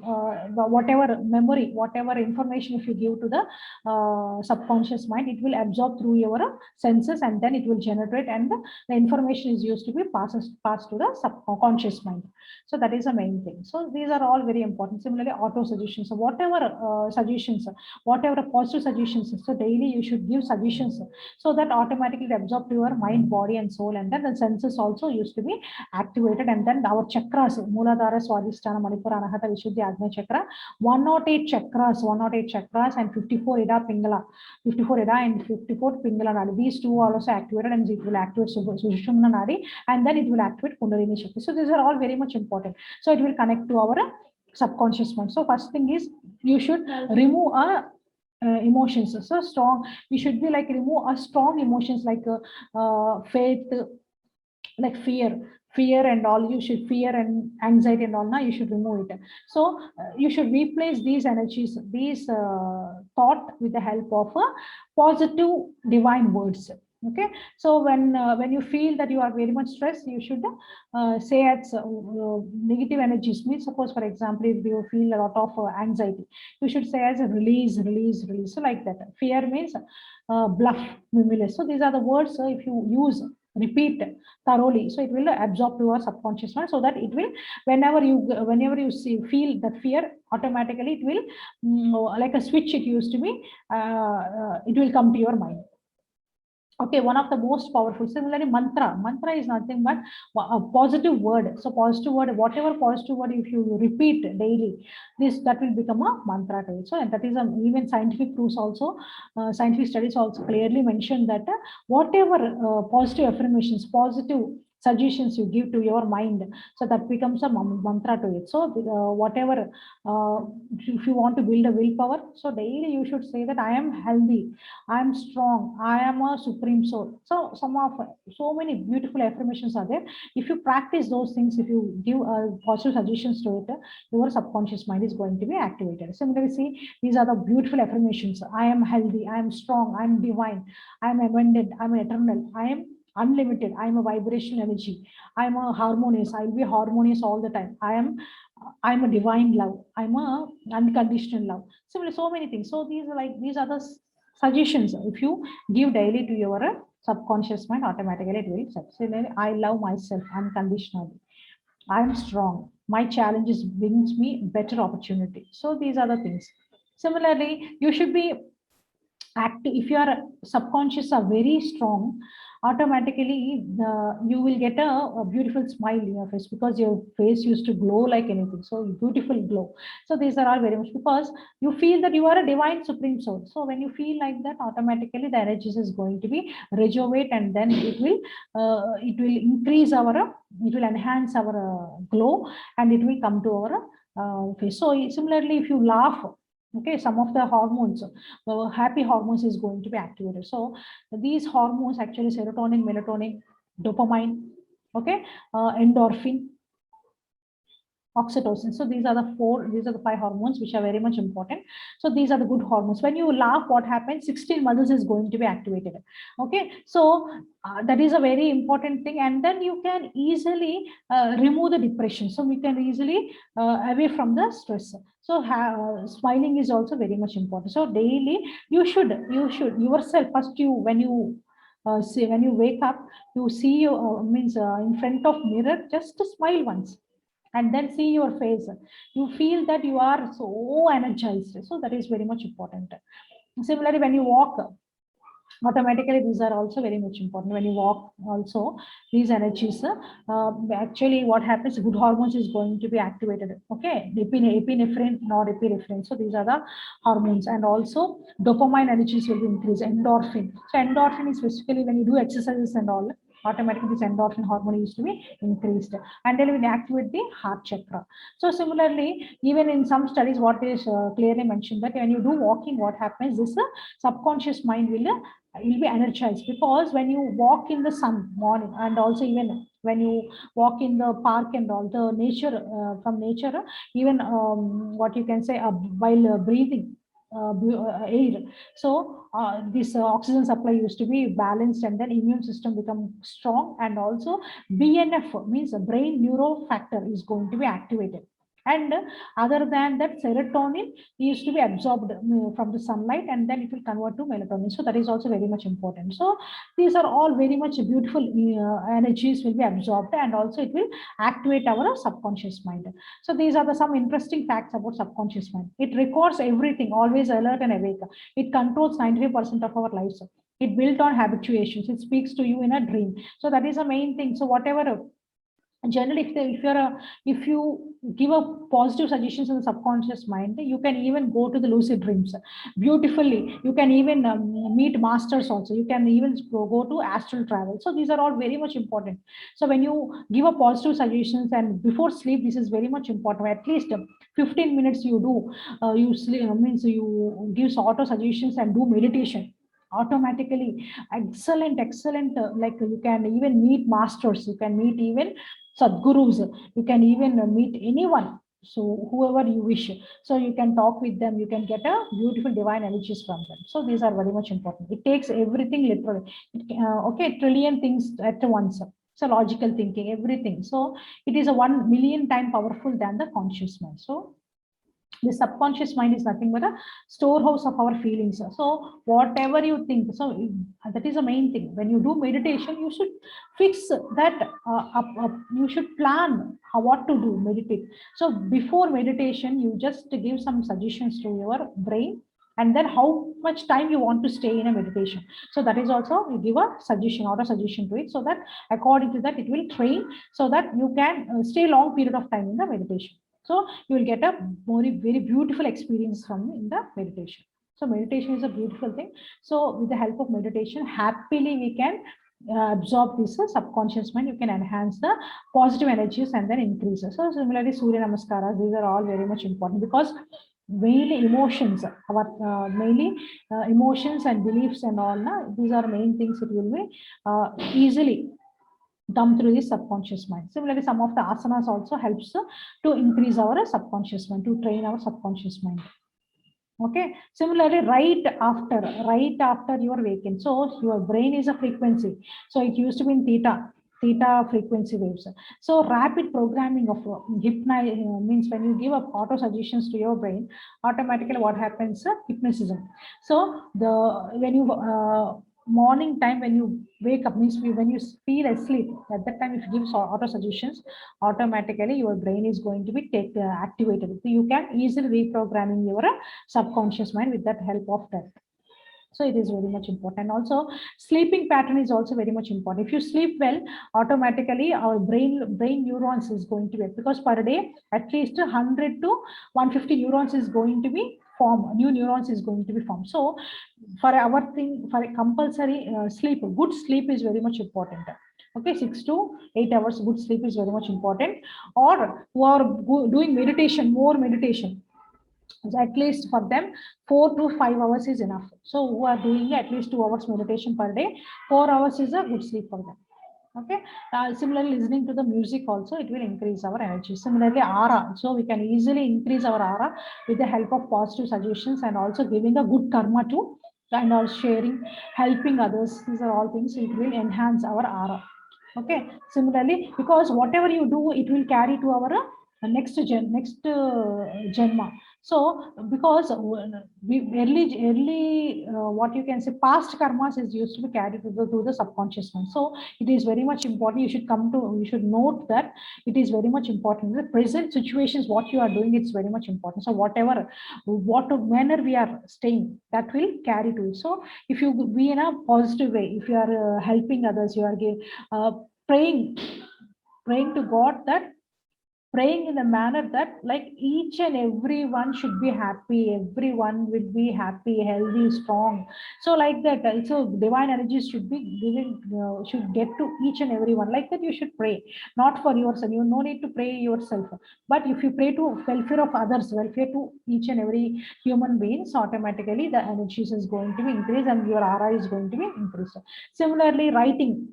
whatever memory, whatever information if you give to the subconscious mind, it will absorb through your senses, and then it will generate, and the information is used to be passed to the subconscious mind. So that is the main thing. So these are all very important. Similarly, auto suggestions, so whatever suggestions, whatever positive suggestions, so daily you should give suggestions, so that automatically it absorb to your mind, body and soul, and then the senses also used to be activated, and then our chakras, Muladhara, Swadhisthana, Manipura, Anahata, Vishuddhi, Agnya Chakra, 108 chakras, 108 chakras, and 54 Ida Pingala, 54 Ida and 54 Pingala Nadi. These two are also activated, and it will activate Sushumna Nadi, and then it will activate Kundalini Shakti. So these are all very much important. So it will connect to our subconscious mind. So first thing is you should remove a emotions. So strong, we should be like remove a strong emotions like faith, like fear and all. You should fear and anxiety and all, now you should remove it. So you should replace these energies, these thought, with the help of positive divine words. Okay, so when you feel that you are very much stressed, you should say it's negative energies. Means, suppose for example, if you feel a lot of anxiety, you should say as a release, release, release. So like that. Fear means bluff, mimulus. So these are the words. So if you use, repeat thoroughly, so it will absorb to your subconscious mind, so that it will, whenever you see, feel that fear, automatically it will, like a switch it used to be, it will come to your mind. Okay, one of the most powerful. Similarly, mantra is nothing but a positive word. So positive word, whatever positive word, if you repeat daily, that will become a mantra to it. So that is even scientific proofs also, scientific studies also clearly mention that whatever positive affirmations, positive suggestions you give to your mind, so that becomes a mantra to it. So whatever, if you want to build a willpower, so daily you should say that I am healthy, I am strong, I am a supreme soul. So so many beautiful affirmations are there. If you practice those things, if you give positive suggestions to it, your subconscious mind is going to be activated. Similarly, see, these are the beautiful affirmations. I am healthy, I am strong, I am divine, I am abundant, I am eternal, I am unlimited, I am a vibrational energy, I am a harmonious, I will be harmonious all the time, I'm a divine love, I'm a unconditional love. Similarly, so many things. So these are the suggestions. If you give daily to your subconscious mind, automatically it will accept. Similarly, I love myself unconditionally, I'm strong, my challenges brings me better opportunity. So these are the things. Similarly, you should be active. If your subconscious are very strong, automatically you will get a beautiful smile in your face, because your face used to glow like anything. So beautiful glow. So these are all very much because you feel that you are a divine supreme soul. So when you feel like that, automatically the energies is going to be rejuvenate, and then it will increase our it will enhance our glow, and it will come to our face. So similarly, if you laugh, okay, some of the hormones, happy hormones is going to be activated. So these hormones actually serotonin, melatonin, dopamine, okay, endorphin, oxytocin. So these are the five hormones which are very much important. So these are the good hormones. When you laugh, what happens? 16 muscles is going to be activated. Okay, so that is a very important thing, and then you can easily remove the depression. So we can easily away from the stress. So smiling is also very much important. So daily you should yourself first, when you see, when you wake up, you see you means in front of mirror, just to smile once, and then see your face. You feel that you are so energized. So that is very much important. Similarly, when you walk, automatically these are also very much important. When you walk also, these energies, actually what happens, good hormones is going to be activated. Okay, epinephrine, norepinephrine. So these are the hormones, and also dopamine energies will be increased. Endorphin. So endorphin is basically when you do exercises and all, automatically this endorphin hormone used to be increased, and then will activate the heart chakra. So similarly, even in some studies, what is clearly mentioned that when you do walking, what happens is the subconscious mind will be energized, because when you walk in the sun morning, and also even when you walk in the park and all the nature, from nature, even what you can say, while breathing air, so this oxygen supply used to be balanced, and then immune system become strong, and also BNF means brain neurofactor is going to be activated. And other than that, serotonin used to be absorbed from the sunlight, and then it will convert to melatonin. So that is also very much important. So these are all very much beautiful energies will be absorbed, and also it will activate our subconscious mind. So these are the some interesting facts about subconscious mind. It records everything, always alert and awake. It controls 95% of our lives. It built on habituations. It speaks to you in a dream. So that is the main thing. So whatever, generally, if you give a positive suggestions in the subconscious mind, you can even go to the lucid dreams beautifully. You can even meet masters also. You can even go to astral travel. So these are all very much important. So when you give a positive suggestions and before sleep, this is very much important. At least 15 minutes you do, you sleep, means you give auto suggestions and do meditation automatically. Excellent, like you can even meet masters, you can meet even sadgurus, you can even meet anyone, so whoever you wish, so you can talk with them, you can get a beautiful divine energies from them. So these are very much important. It takes everything literally. Okay, trillion things at once, so logical thinking, everything. So it is a 1 million time powerful than the conscious mind. So the subconscious mind is nothing but a storehouse of our feelings. So whatever you think, so that is the main thing. When you do meditation, you should fix that up. You should plan how, what to do meditate. So before meditation, you just give some suggestions to your brain, and then how much time you want to stay in a meditation. So that is also, you give a suggestion or a suggestion to it, so that according to that it will train, so that you can stay long period of time in the meditation. So you will get a very beautiful experience from in the meditation. So meditation is a beautiful thing. So with the help of meditation, happily we can absorb this subconscious mind. You can enhance the positive energies and then increase. So similarly, Surya Namaskaras, these are all very much important, because mainly emotions, our mainly emotions and beliefs and all, these are main things. It will be easily done through the subconscious mind. Similarly, some of the asanas also helps to increase our subconscious mind, to train our subconscious mind. Okay. Similarly, right after you are awakened, so your brain is a frequency. So it used to be in theta frequency waves. So rapid programming of hypnosis means when you give up auto suggestions to your brain, automatically what happens? Hypnotism. So the when you morning time, when you wake up, means when you feel asleep, at that time if you give auto suggestions, automatically your brain is going to be activated. So you can easily reprogramming your subconscious mind with that help of that. So it is very much important. Also, sleeping pattern is also very much important. If you sleep well, automatically our brain neurons is going to be, because per day at least 100 to 150 neurons is going to be formed, new neurons is going to be formed. So for our thing, for a compulsory sleep, good sleep is very much important. Okay, 6 to 8 hours good sleep is very much important. Or who are doing meditation, more meditation, so at least for them 4 to 5 hours is enough. So who are doing at least 2 hours meditation per day, 4 hours is a good sleep for them. Okay. Similarly, listening to the music also, it will increase our energy. Similarly, aura, so we can easily increase our aura with the help of positive suggestions, and also giving a good karma to, and also sharing, helping others. These are all things it will enhance our aura. Okay. Similarly, because whatever you do, it will carry to our next janma. So because we early what you can say, past karmas is used to be carried to the subconscious mind. So it is very much important. You should note that it is very much important. The present situations, what you are doing, it's very much important. So whatever, what manner we are staying, that will carry to it. So if you be in a positive way, if you are helping others, you are praying to God that praying in a manner that like each and everyone should be happy, everyone will be happy, healthy, strong. So like that, so divine energies should be given, should get to each and everyone. Like that, you should pray, not for yourself. You no need to pray yourself, but if you pray to welfare of others, welfare to each and every human beings, automatically the energies is going to be increased and your aura is going to be increased. Similarly, writing.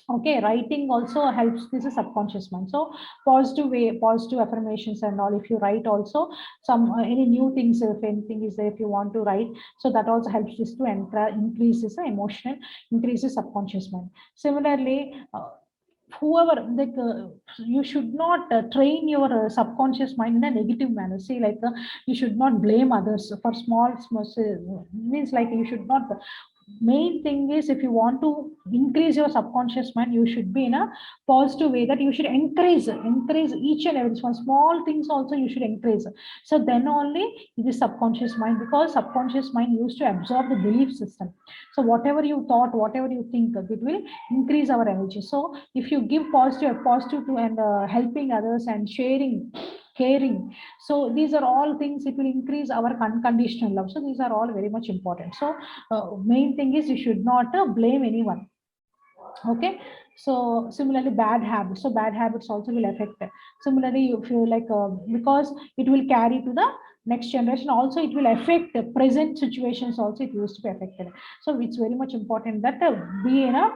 Okay, writing also helps. This is subconscious mind. So positive way, positive affirmations and all. If you write also some any new things, if anything is there, if you want to write, so that also helps this to enter, increases the emotional, increases subconscious mind. Similarly, whoever like you should not train your subconscious mind in a negative manner. See, like you should not blame others for small means like you should not. Main thing is, if you want to increase your subconscious mind, you should be in a positive way, that you should encourage each and every small things also you should encourage. So then only it is subconscious mind, because subconscious mind used to absorb the belief system. So whatever you thought, whatever you think, it will increase our energy. So if you give positive to and helping others and sharing, caring, so these are all things, it will increase our unconditional love. So these are all very much important. So main thing is, you should not blame anyone. Okay. So similarly, bad habits, so bad habits also will affect. Similarly, you feel like because it will carry to the next generation also, it will affect the present situations also, it used to be affected. So it's very much important that be in a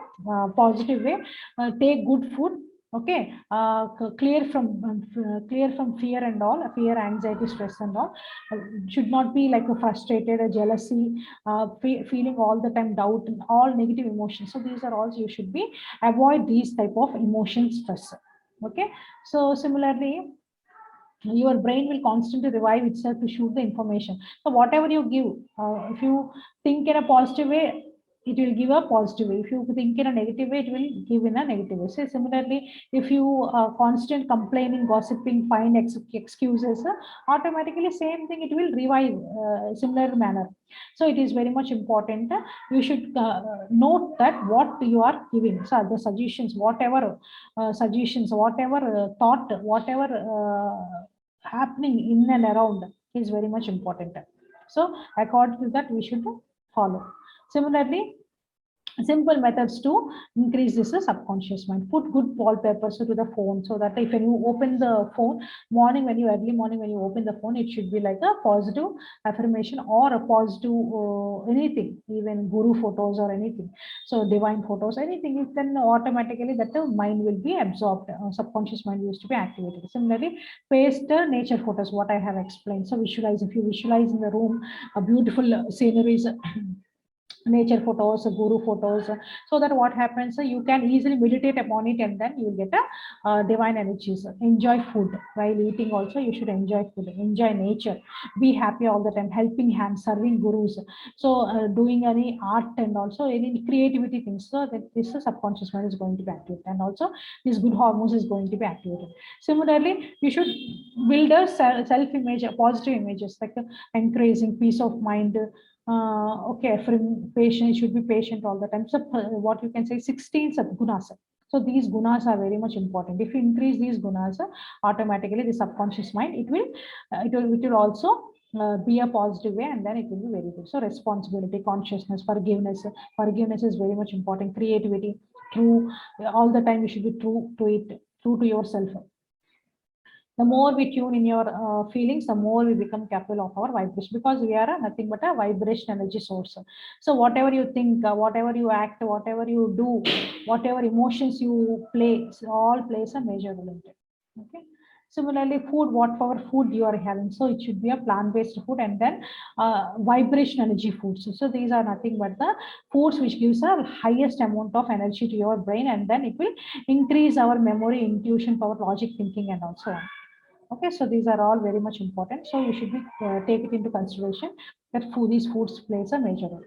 positive way, take good food. Okay, clear from fear and all, fear, anxiety, stress and all. Should not be like a frustrated, a jealousy, feeling all the time doubt and all negative emotions. So these are also, you should be avoid these type of emotion stress. Okay. So similarly, your brain will constantly revive itself to shoot the information. So whatever you give, if you think in a positive way, it will give a positive way. If you think in a negative way, it will give in a negative way. So similarly, if you constant complaining, gossiping, find excuses, automatically same thing, it will revive similar manner. So it is very much important. You should note that what you are giving. So the suggestions, whatever thought, whatever happening in and around is very much important. So according to that, we should follow. Similarly, simple methods to increase this subconscious mind. Put good wallpapers to the phone, so that if you open the phone morning, when you early morning when you open the phone, it should be like a positive affirmation or a positive anything, even guru photos or anything. So divine photos, anything, it then automatically that the mind will be absorbed. Subconscious mind used to be activated. Similarly, paste nature photos, what I have explained. So visualize, if you visualize in the room a beautiful sceneries, nature photos, guru photos, so that what happens, you can easily meditate upon it, and then you will get a divine energies. Enjoy food while eating also, you should enjoy food, enjoy nature, be happy all the time, helping hands, serving gurus. So doing any art and also any creativity things, so that this subconscious mind is going to be activated, and also this good hormones is going to be activated. Similarly, you should build a self image, positive images, like encouraging peace of mind. Okay, for patient, should be patient all the time. So what you can say, 16 gunas. So these gunas are very much important. If you increase these gunas, automatically the subconscious mind, it will also be a positive way, and then it will be very good. So responsibility, consciousness, forgiveness is very much important. Creativity, true, all the time you should be true to it, true to yourself. The more we tune in your feelings, the more we become capable of our vibration, because we are nothing but a vibration energy source. So whatever you think, whatever you act, whatever you do, whatever emotions you play, all plays a major role in it. Okay. Similarly, food, whatever food you are having, so it should be a plant-based food, and then vibration energy foods. So these are nothing but the foods which gives a highest amount of energy to your brain, and then it will increase our memory, intuition power, logic thinking, and also on. Okay, so these are all very much important. So you should be take it into consideration that these foods plays a major role.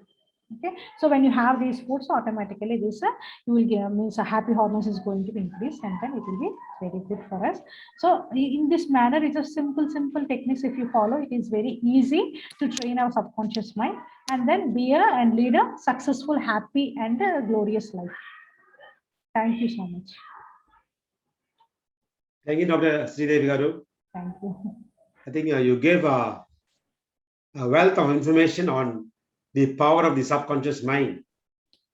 Okay, so when you have these foods, automatically this you will get, means a happy hormones is going to be increased, and then it will be very good for us. So in this manner, it's a simple techniques. If you follow, it is very easy to train our subconscious mind, and then be a and lead a successful, happy, and glorious life. Thank you so much. Thank you, Dr. Sridevi Garu. Thank you. I think you gave a wealth of information on the power of the subconscious mind.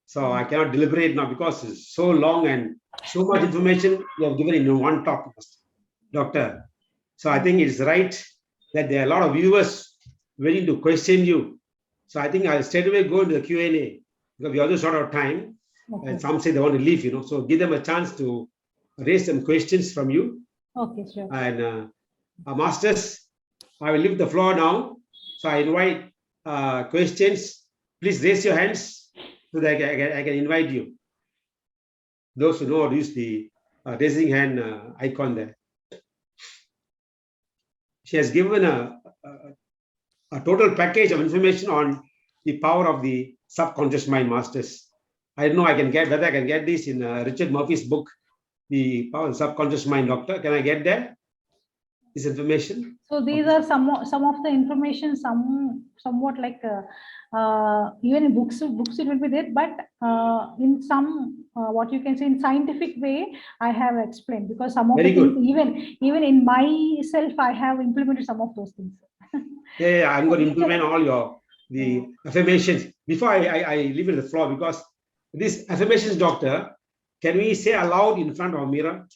So I cannot deliberate now because it's so long and so much information you have given in one topic, Doctor. So I think it's right that there are a lot of viewers waiting to question you. So I think I'll straight away go into the Q&A because we also short of time. Okay. And some say they want to leave, so give them a chance to raise some questions from you. Okay, sure. And masters, I will leave the floor now. So I invite questions. Please raise your hands so that I can invite you. Those who know how to use the raising hand icon there. She has given a total package of information on the power of the subconscious mind, masters. I don't know whether I can get this in Richard Murphy's book, The Power of the Subconscious Mind, Doctor. Can I get that? This information? So these are some of the information, somewhat like even in books it will be there, but in some what you can say in scientific way I have explained, because some of Very the good. things even in myself I have implemented some of those things. Yeah, I'm going to implement all the affirmations. Before I leave it the floor, because these affirmations, Doctor, can we say aloud in front of a mirror?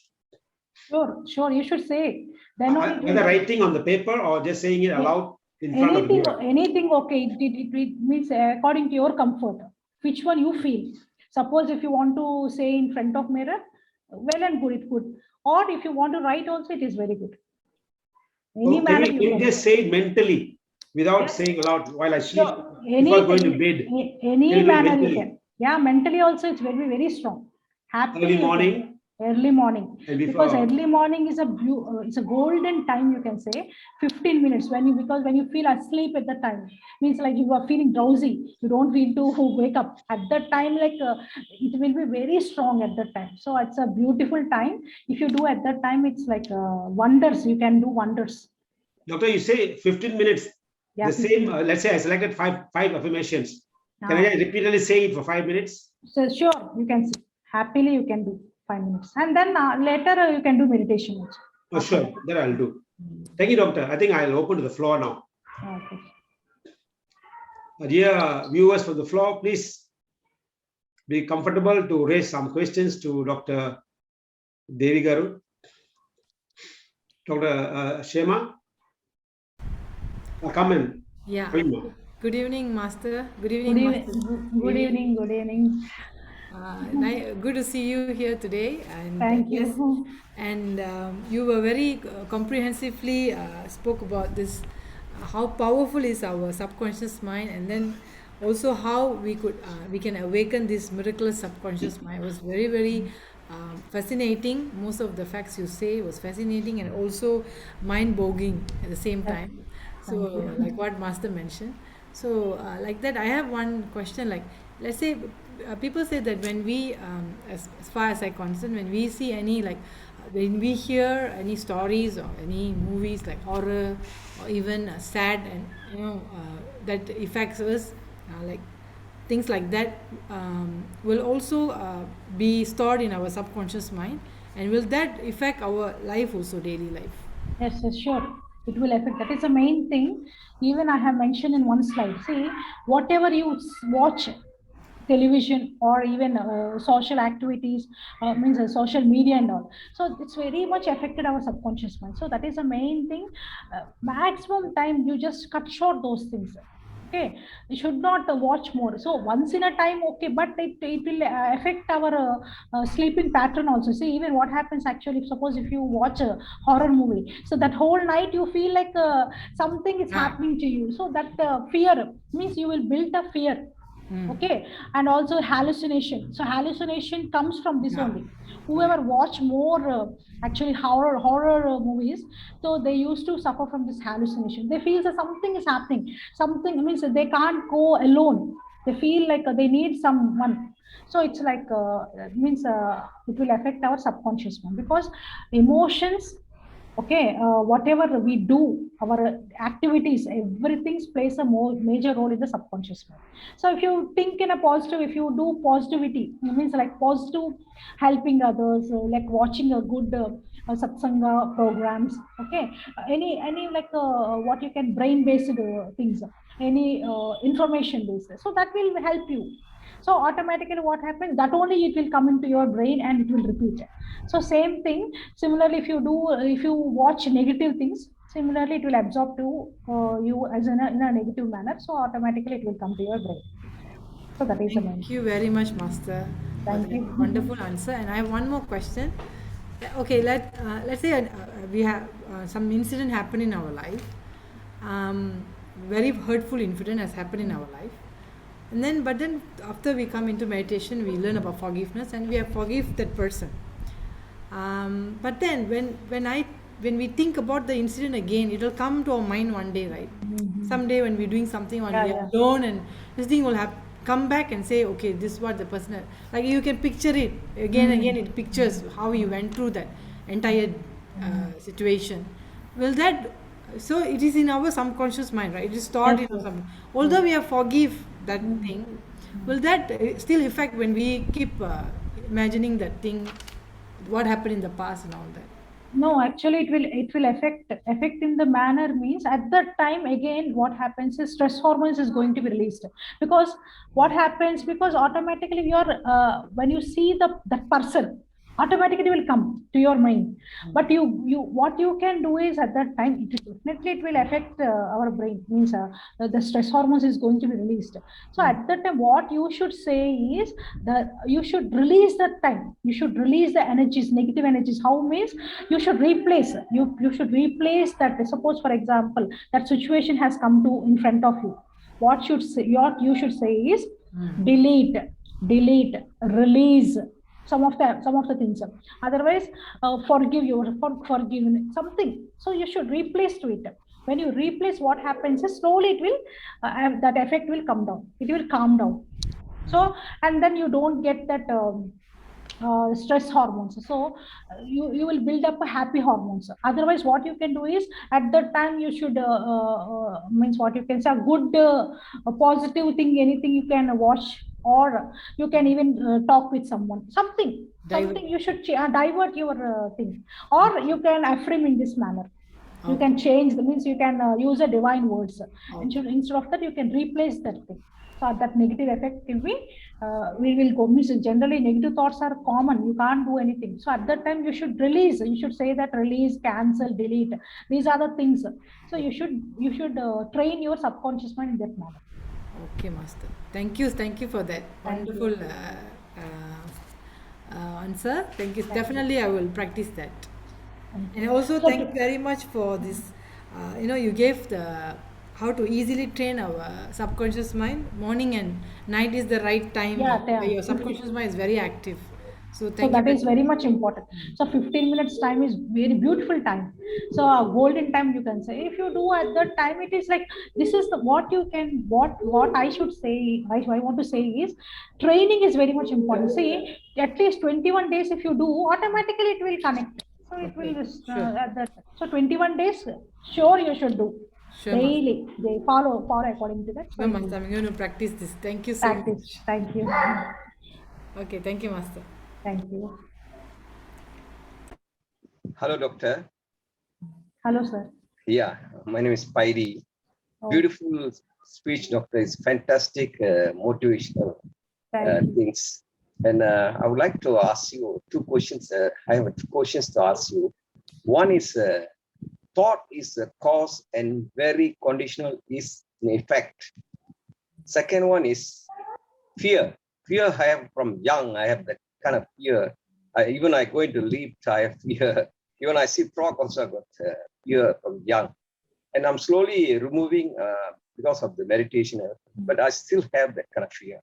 Sure, you should say. Then whether writing on the paper or just saying it aloud in front of the mirror. Anything, okay. It means according to your comfort, which one you feel. Suppose if you want to say in front of mirror, well and good, it could. Or if you want to write also, it is very good. Any manner Can you just say it mentally without saying aloud while I sleep? Before going to bed. Any manner you can. Yeah, mentally also it's very, very strong. Early morning. Early morning, because early morning is it's a golden time, you can say 15 minutes because when you feel asleep at the time, means like you are feeling drowsy, you don't feel to wake up at that time, like it will be very strong at that time. So it's a beautiful time. If you do at that time, it's like wonders, you can do wonders. Doctor, you say 15 minutes. Yeah, the same, let's say I selected five affirmations. Can I repeatedly say it for 5 minutes? So sure, you can say happily, you can do 5 minutes, and then later you can do meditation also. Oh, sure, that I'll do. Thank you, Doctor. I think I'll open to the floor now. Okay. Dear viewers from the floor, please be comfortable to raise some questions to Dr. Devi Garu. Dr. Shema, come in. Yeah. Good evening, Master. Good evening, Master. Good evening. Good evening. Good to see you here today. And thank you. Yes, and you were very comprehensively spoke about this, how powerful is our subconscious mind, and then also how we can awaken this miraculous subconscious mind. It was very, very fascinating. Most of the facts you say was fascinating and also mind-boggling at the same time. So like what Master mentioned. So like that, I have one question. Like, let's say people say that when we as far as I'm concerned, when we see any when we hear any stories or any movies like horror or even sad, and that affects us, like things like that will also be stored in our subconscious mind, and will that affect our life also, daily life? Yes, sure, it will affect. That is the main thing. Even I have mentioned in one slide, see, whatever you watch, television or even social activities, means social media and all, so it's very much affected our subconscious mind. So that is the main thing. Maximum time you just cut short those things. Okay, you should not watch more. So once in a time, okay, but it will affect our sleeping pattern also. See, even what happens actually, suppose if you watch a horror movie, so that whole night you feel like something is happening to you. So that fear means you will build a fear. Okay, and also hallucination. So hallucination comes from this only. Whoever watch more actually horror movies, so they used to suffer from this hallucination. They feel that something is happening. Something means they can't go alone. They feel like they need someone. So it's like means it will affect our subconscious mind, because emotions, okay, whatever we do, our activities, everything plays a major role in the subconscious mind. So if you think in a positive, if you do positivity, it means like positive, helping others, like watching a good satsanga programs, okay, any like what you can brain based things, any information based, so that will help you. So automatically what happens, that only it will come into your brain and it will repeat it. So same thing, similarly, if you watch negative things, similarly it will absorb to you as in a negative manner, so automatically it will come to your brain. So that is the main. Thank you very much, Master, for Thank that you. wonderful answer. And I have one more question. Okay, let's say we have some incident happen in our life. Very hurtful incident has happened in our life, and then but then after we come into meditation, we learn about forgiveness and we have forgive that person. But then when we think about the incident again, it will come to our mind one day, right? Someday when we're doing something when Yeah, we are yeah. alone, and this thing will have come back and say, okay, this is what the person had. Like you can picture it again and again. It pictures how you went through that entire situation. Will that, so it is in our subconscious mind, right? It is stored Yes, in our yes. although we have forgive that thing, will that still affect when we keep imagining that thing, what happened in the past and all that? No, actually, it will affect in the manner means at that time again. What happens is stress hormones is going to be released, because what happens, because automatically your when you see that person, automatically will come to your mind. But you what you can do is at that time, it will affect our brain, means the stress hormones is going to be released. So at that time, what you should say is that you should release that time. You should release the energies, negative energies. How means, you should replace that. Suppose for example, that situation has come to in front of you, what you should say is delete, delete, release some of the things. Otherwise, forgive you, forgiven something. So you should replace to it. When you replace, what happens is slowly it will that effect will come down, it will calm down. So, and then you don't get that stress hormones. So you will build up a happy hormones. Otherwise, what you can do is at that time you should means what you can say, a good a positive thing, anything you can watch, or you can even talk with someone, Divert. something you should divert your thing, or you can affirm in this manner. You Okay. can change the means, you can use a divine words, and Okay. instead of that you can replace that thing. So that negative effect will be we will go, means generally negative thoughts are common, you can't do anything. So at that time you should release, you should say that release, cancel, delete, these are the things. So you should train your subconscious mind in that manner. Okay, Master. Thank you for that Thank you. wonderful answer. Thank you. Thank you. Definitely, I will practice that. Thank And you. also, So thank you very much for this. You gave the how to easily train our subconscious mind. Morning and night is the right time yeah, where your if subconscious mind is very active. So, so thank you that very is very much important. So 15 minutes time is very beautiful time. So a golden time, you can say. If you do at that time, it is like, this is the what you can, what I should say, I want to say is, training is very much important. See, at least 21 days if you do, automatically it will connect. So it will Okay, sure, at that. So 21 days, sure you should do sure, Master. daily. They follow according to that. So Sure, it will Master. I'm going to practice this. Thank you so practice. much. Thank you. Okay, thank you, Master. Thank you. Hello, doctor. Hello, sir. Yeah, my name is Pairi. Oh, Beautiful speech, doctor. It's fantastic, motivational thank you. things. And I would like to ask you two questions. I have two questions to ask you. One is thought is a cause and very conditional is an effect. Second one is fear. Fear I have from young. I have that kind of fear. Even I go into lift, I have fear. Even I see frog also, I got fear from young. And I'm slowly removing because of the meditation, but I still have that kind of fear.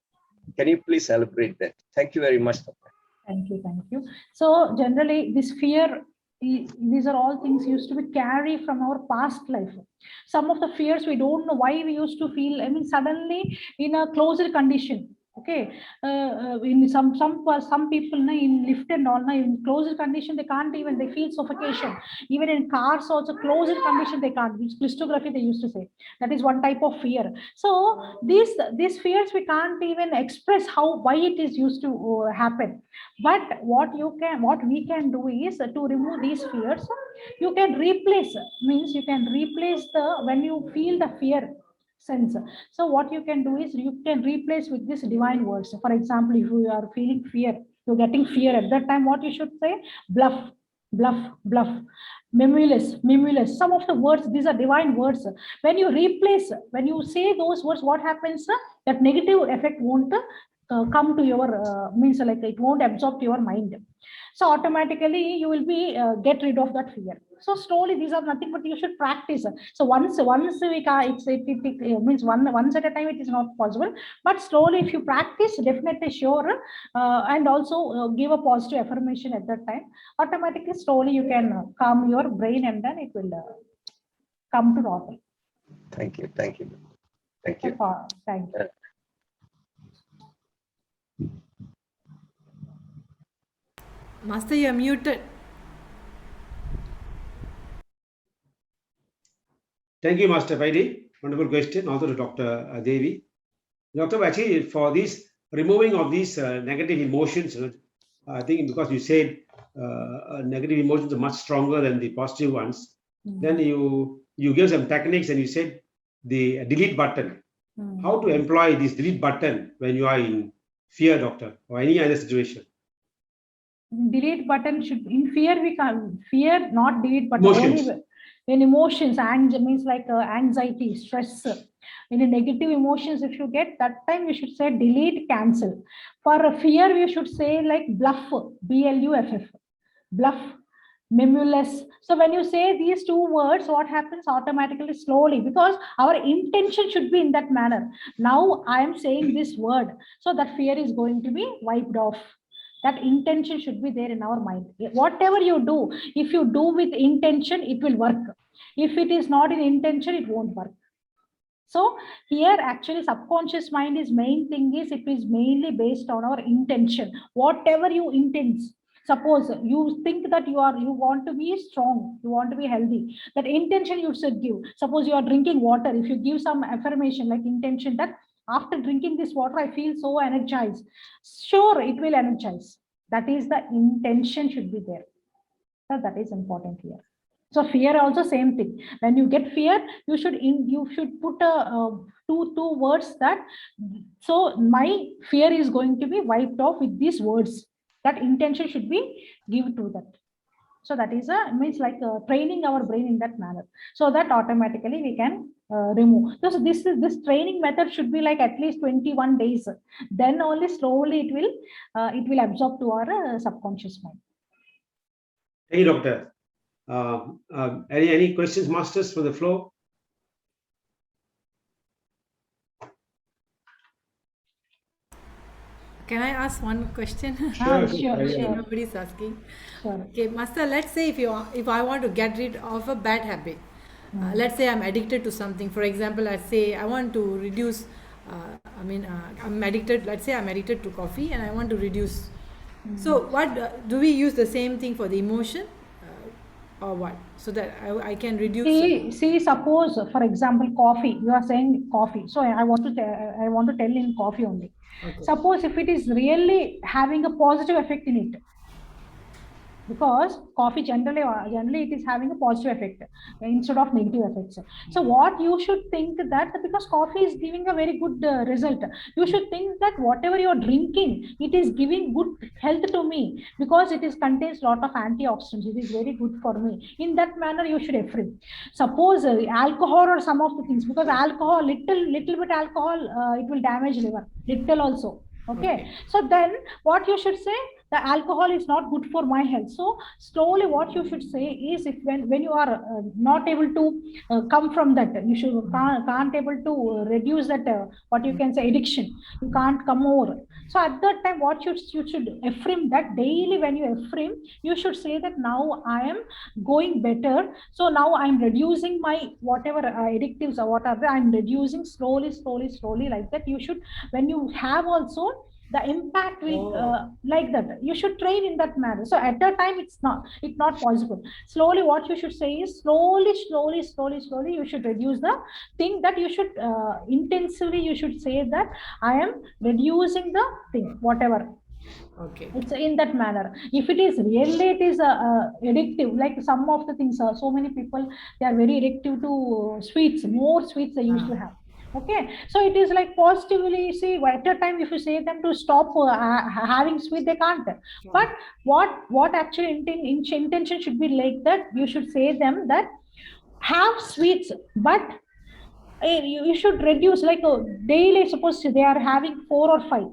Can you please elaborate that? Thank you very much, doctor. Thank you. Thank you. So generally, this fear, these are all things used to be carried from our past life. Some of the fears we don't know why we used to feel. I mean, suddenly in a closed condition, Okay, in some people in lift and all in closed condition they can't even, they feel suffocation. Even in cars also closed condition they can't. Which crystography they used to say, that is one type of fear. So these fears we can't even express how, why it is used to happen. But what we can do is to remove these fears. You can replace, means you can replace the, when you feel the fear sense. So what you can do is you can replace with this divine words. For example, if you are feeling fear, you're getting fear at that time, what you should say? Bluff, bluff, bluff. Mimulus, mimulus. Some of the words, these are divine words. When you replace, when you say those words, what happens? That negative effect won't come to your means like it won't absorb to your mind. So automatically you will be get rid of that fear. So slowly, these are nothing but you should practice. So once we can, it means once at a time it is not possible, but slowly if you practice, definitely sure, and also give a positive affirmation at that time, automatically slowly you can calm your brain and then it will come to normal. Thank you. Thank you. Thank you. Thank you. Master, you are muted. Thank you, Master Vaidhi. Wonderful question. Also to Dr. Devi. Doctor, actually, for this removing of these negative emotions, I think because you said negative emotions are much stronger than the positive ones, then you give some techniques and you said the delete button. How to employ this delete button when you are in fear, doctor, or any other situation? Delete button should, in fear we can, fear not delete button. Emotions. Only in emotions, means like anxiety, stress, in a negative emotions if you get, that time you should say delete, cancel. For a fear we should say like bluff, BLUFF, bluff, mimulus. So when you say these two words, what happens? Automatically slowly, because our intention should be in that manner. Now I am saying this word, so that fear is going to be wiped off. That intention should be there in our mind. Whatever you do, if you do with intention, it will work. If it is not in intention, it won't work. So here actually subconscious mind is main thing is, it is mainly based on our intention. Whatever you intend, suppose you think that you want to be strong, you want to be healthy, that intention you should give. Suppose you are drinking water, if you give some affirmation like intention that after drinking this water I feel so energized, sure it will energize. That is the intention should be there. So that is important here. So fear also same thing. When you get fear, you should put a two words that, so my fear is going to be wiped off with these words. That intention should be given to that. So that is means like training our brain in that manner, so that automatically we can remove. So this training method should be like at least 21 days. Then only slowly it will absorb to our subconscious mind. Thank you, doctor. Any questions, masters, from the floor? Can I ask one question? Sure. Nobody's asking. Sure. Okay, Master, let's say if I want to get rid of a bad habit, let's say I'm addicted to something. For example, let's say I want to reduce, I'm addicted, let's say I'm addicted to coffee and I want to reduce. So what, do we use the same thing for the emotion or what? So that I can reduce. See, suppose for example, coffee, you are saying coffee. So I want to tell in coffee only. Okay. Suppose if it is really having a positive effect in it, because coffee generally it is having a positive effect instead of negative effects. So what you should think that, because coffee is giving a very good result, you should think that whatever you are drinking, it is giving good health to me, because it is contains lot of antioxidants, it is very good for me. In that manner you should refrain. Suppose alcohol or some of the things, because alcohol, little bit alcohol, it will damage liver, little also. Okay. So then what you should say, the alcohol is not good for my health. So slowly what you should say is, if when you are not able to come from that, you can't able to reduce that what you can say addiction, you can't come over. So at that time what you should affirm that daily. When you affirm, you should say that now I am going better, so now I'm reducing my whatever addictives or whatever, I'm reducing slowly like that. You should, when you have also the impact will like that, you should train in that manner. So at that time it's not possible. Slowly what you should say is, slowly you should reduce the thing, that you should intensively you should say that I am reducing the thing whatever. Okay. It's in that manner. If it is really, it is addictive, like some of the things, so many people, they are very addictive to sweets, more sweets they used to have. Okay, so it is like positively, see, at a time if you say them to stop having sweet, they can't. But what actually intention should be like that, you should say them that have sweets, but you should reduce, like daily, suppose they are having 4 or 5,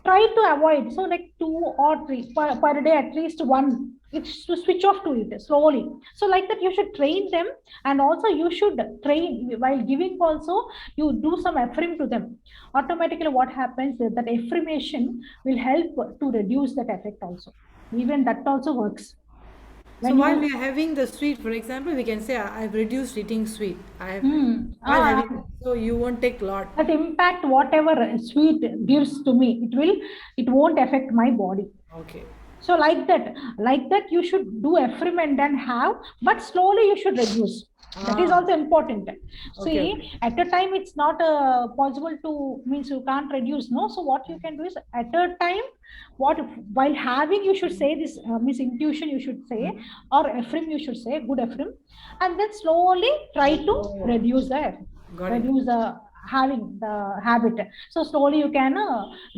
try to avoid, so like 2 or 3 per day, at least one, it's to switch off to it slowly. So like that you should train them, and also you should train while giving also, you do some affirm to them. Automatically what happens is that affirmation will help to reduce that effect also. Even that also works. So while we are having the sweet, for example, we can say, I've reduced eating sweet. While having, so you won't take a lot. that impact whatever sweet gives to me, it won't affect my body. Okay. So like that you should do affirm and have, but slowly you should reduce. That is also important. See, at a time it's not possible to, means you can't reduce, no. So what you can do is, at a time, what while having, you should say this means intuition you should say, or affirm you should say, good affirm, and then slowly try to reduce the having the habit. So slowly you can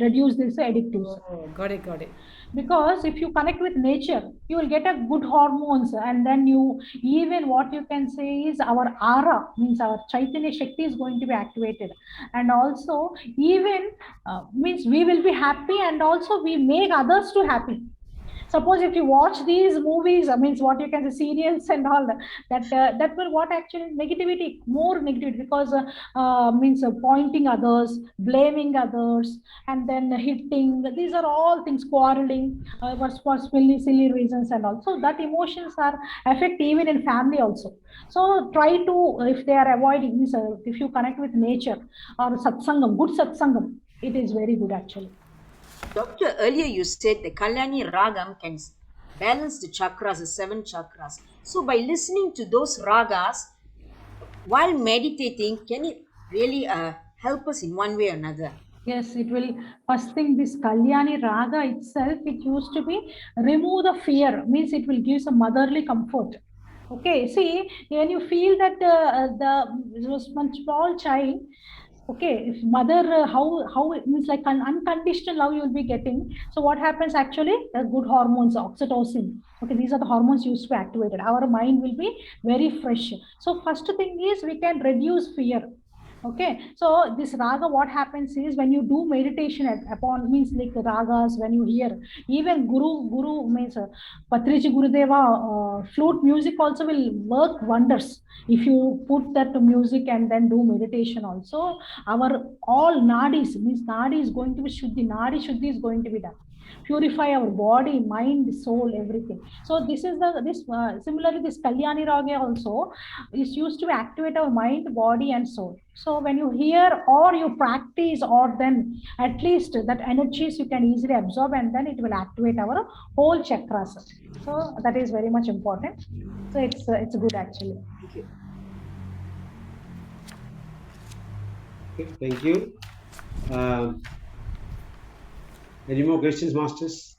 reduce this addictives. Got it. Because if you connect with nature, you will get a good hormones, and then you, even what you can say is, our aura, means our chaitanya shakti is going to be activated, and also even means we will be happy, and also we make others to happy. Suppose if you watch these movies, means what you can say, serials and all that will what actually more negativity, because means pointing others, blaming others, and then hitting, these are all things, quarreling for silly reasons, and also that emotions are affect even in family also. So try to, if they are avoiding, means if you connect with nature or satsangam, good satsangam, it is very good actually. Doctor, earlier you said the Kalyani Ragam can balance the chakras, the 7 chakras. So by listening to those ragas while meditating, can it really help us in one way or another? Yes, it will. First thing, this Kalyani Raga itself, it used to be remove the fear, means it will give some motherly comfort. Okay, see, when you feel that one small child, okay, if mother, how it means, like an unconditional love you will be getting. So what happens actually, the good hormones, oxytocin, okay, these are the hormones used to be activated, our mind will be very fresh. So first thing is, we can reduce fear. Okay, so this raga, what happens is, when you do meditation upon, means like ragas, when you hear, even guru means Patriji Gurudeva flute music also will work wonders. If you put that to music and then do meditation also, our all nadis, means nadi is going to be shuddhi, nadi shuddhi is going to be done, purify our body, mind, soul, everything. So this is similarly, this Kalyani Raga also is used to activate our mind, body, and soul. So when you hear or you practice, or then at least that energies you can easily absorb, and then it will activate our whole chakras. So that is very much important. So it's good actually. Thank you. Okay, thank you. Any more questions, masters?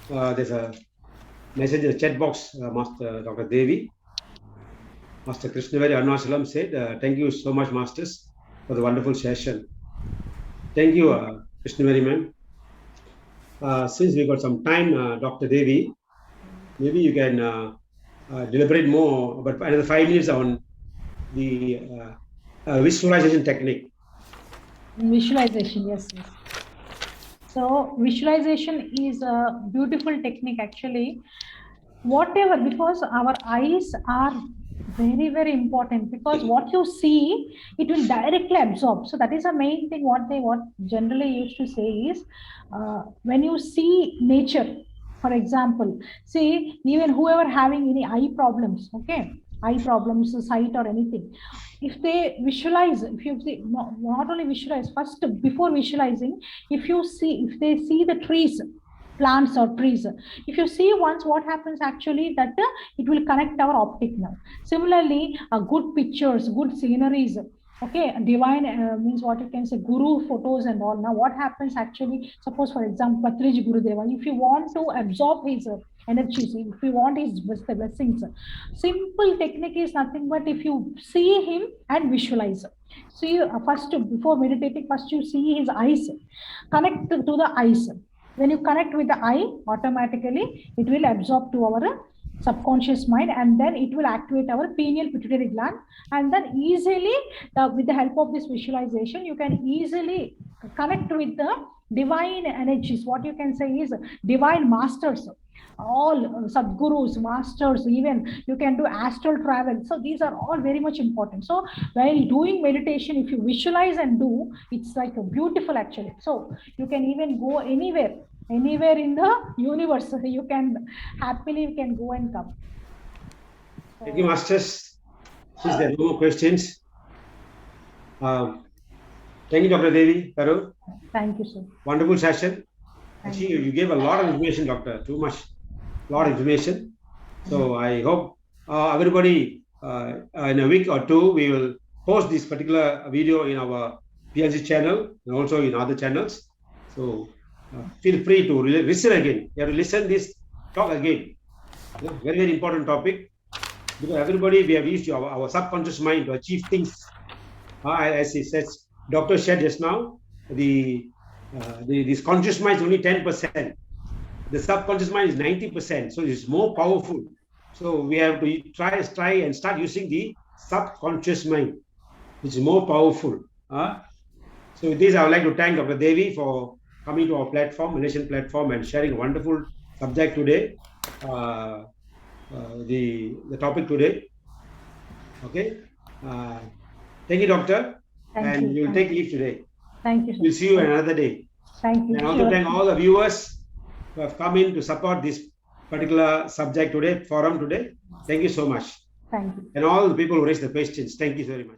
There's a message in the chat box, Master Dr. Devi. Master Krishnavari Arunachalam said, thank you so much, masters, for the wonderful session. Thank you, Krishnavari ma'am. Since we got some time, Dr. Devi, maybe you can deliberate more about another 5 minutes on the visualization technique. Visualization, yes. So visualization is a beautiful technique actually. Whatever, because our eyes are very, very important, because what you see, it will directly absorb. So that is the main thing. What generally used to say is, when you see nature, for example, see, even whoever having any eye problems, okay, eye problems, sight or anything, if they visualize, if you see, not only visualize, first before visualizing, if they see the trees, plants or trees, if you see once, what happens actually, that it will connect our optic nerve. Similarly, good pictures, good sceneries, okay, divine, means what you can say, guru photos and all. Now what happens actually, suppose for example Patriji Gurudeva, if you want to absorb his energies, if you want his blessings, simple technique is nothing but, if you see him and visualize, see, first before meditating, first you see his eyes, connect to the eyes. When you connect with the eye, automatically it will absorb to our subconscious mind, and then it will activate our pineal pituitary gland, and then easily, with the help of this visualization, you can easily connect with the divine energies. What you can say is divine masters, all sadgurus, masters, even you can do astral travel. So these are all very much important. So while doing meditation, if you visualize and do, it's like a beautiful actually. So you can even go anywhere in the universe. You can happily, you can go and come. So, Thank you, Masters. Since there are no more questions, thank you, Dr. Devi, Karu. thank you, sir. Wonderful session. Thank Actually, you gave a lot of information, Doctor. Too much, lot of information. So I hope everybody, in a week or two, we will post this particular video in our PLC channel and also in other channels. So feel free to listen again. You have to listen this talk again. Very, very important topic, because everybody, we have used our subconscious mind to achieve things. As he says, Doctor said just now, this conscious mind is only 10%. The subconscious mind is 90%. So it's more powerful. So we have to try and start using the subconscious mind, which is more powerful. So with this, I would like to thank Dr. Devi for coming to our platform, Malaysian platform, and sharing a wonderful subject today. The topic today. Okay. Thank you, Doctor. Thank you. You'll take leave today. Thank you, sir. We'll see you another day. Thank you. And also thank all the viewers who have come in to support this particular subject today, forum today. Thank you so much. Thank you. And all the people who raised the questions. Thank you very much.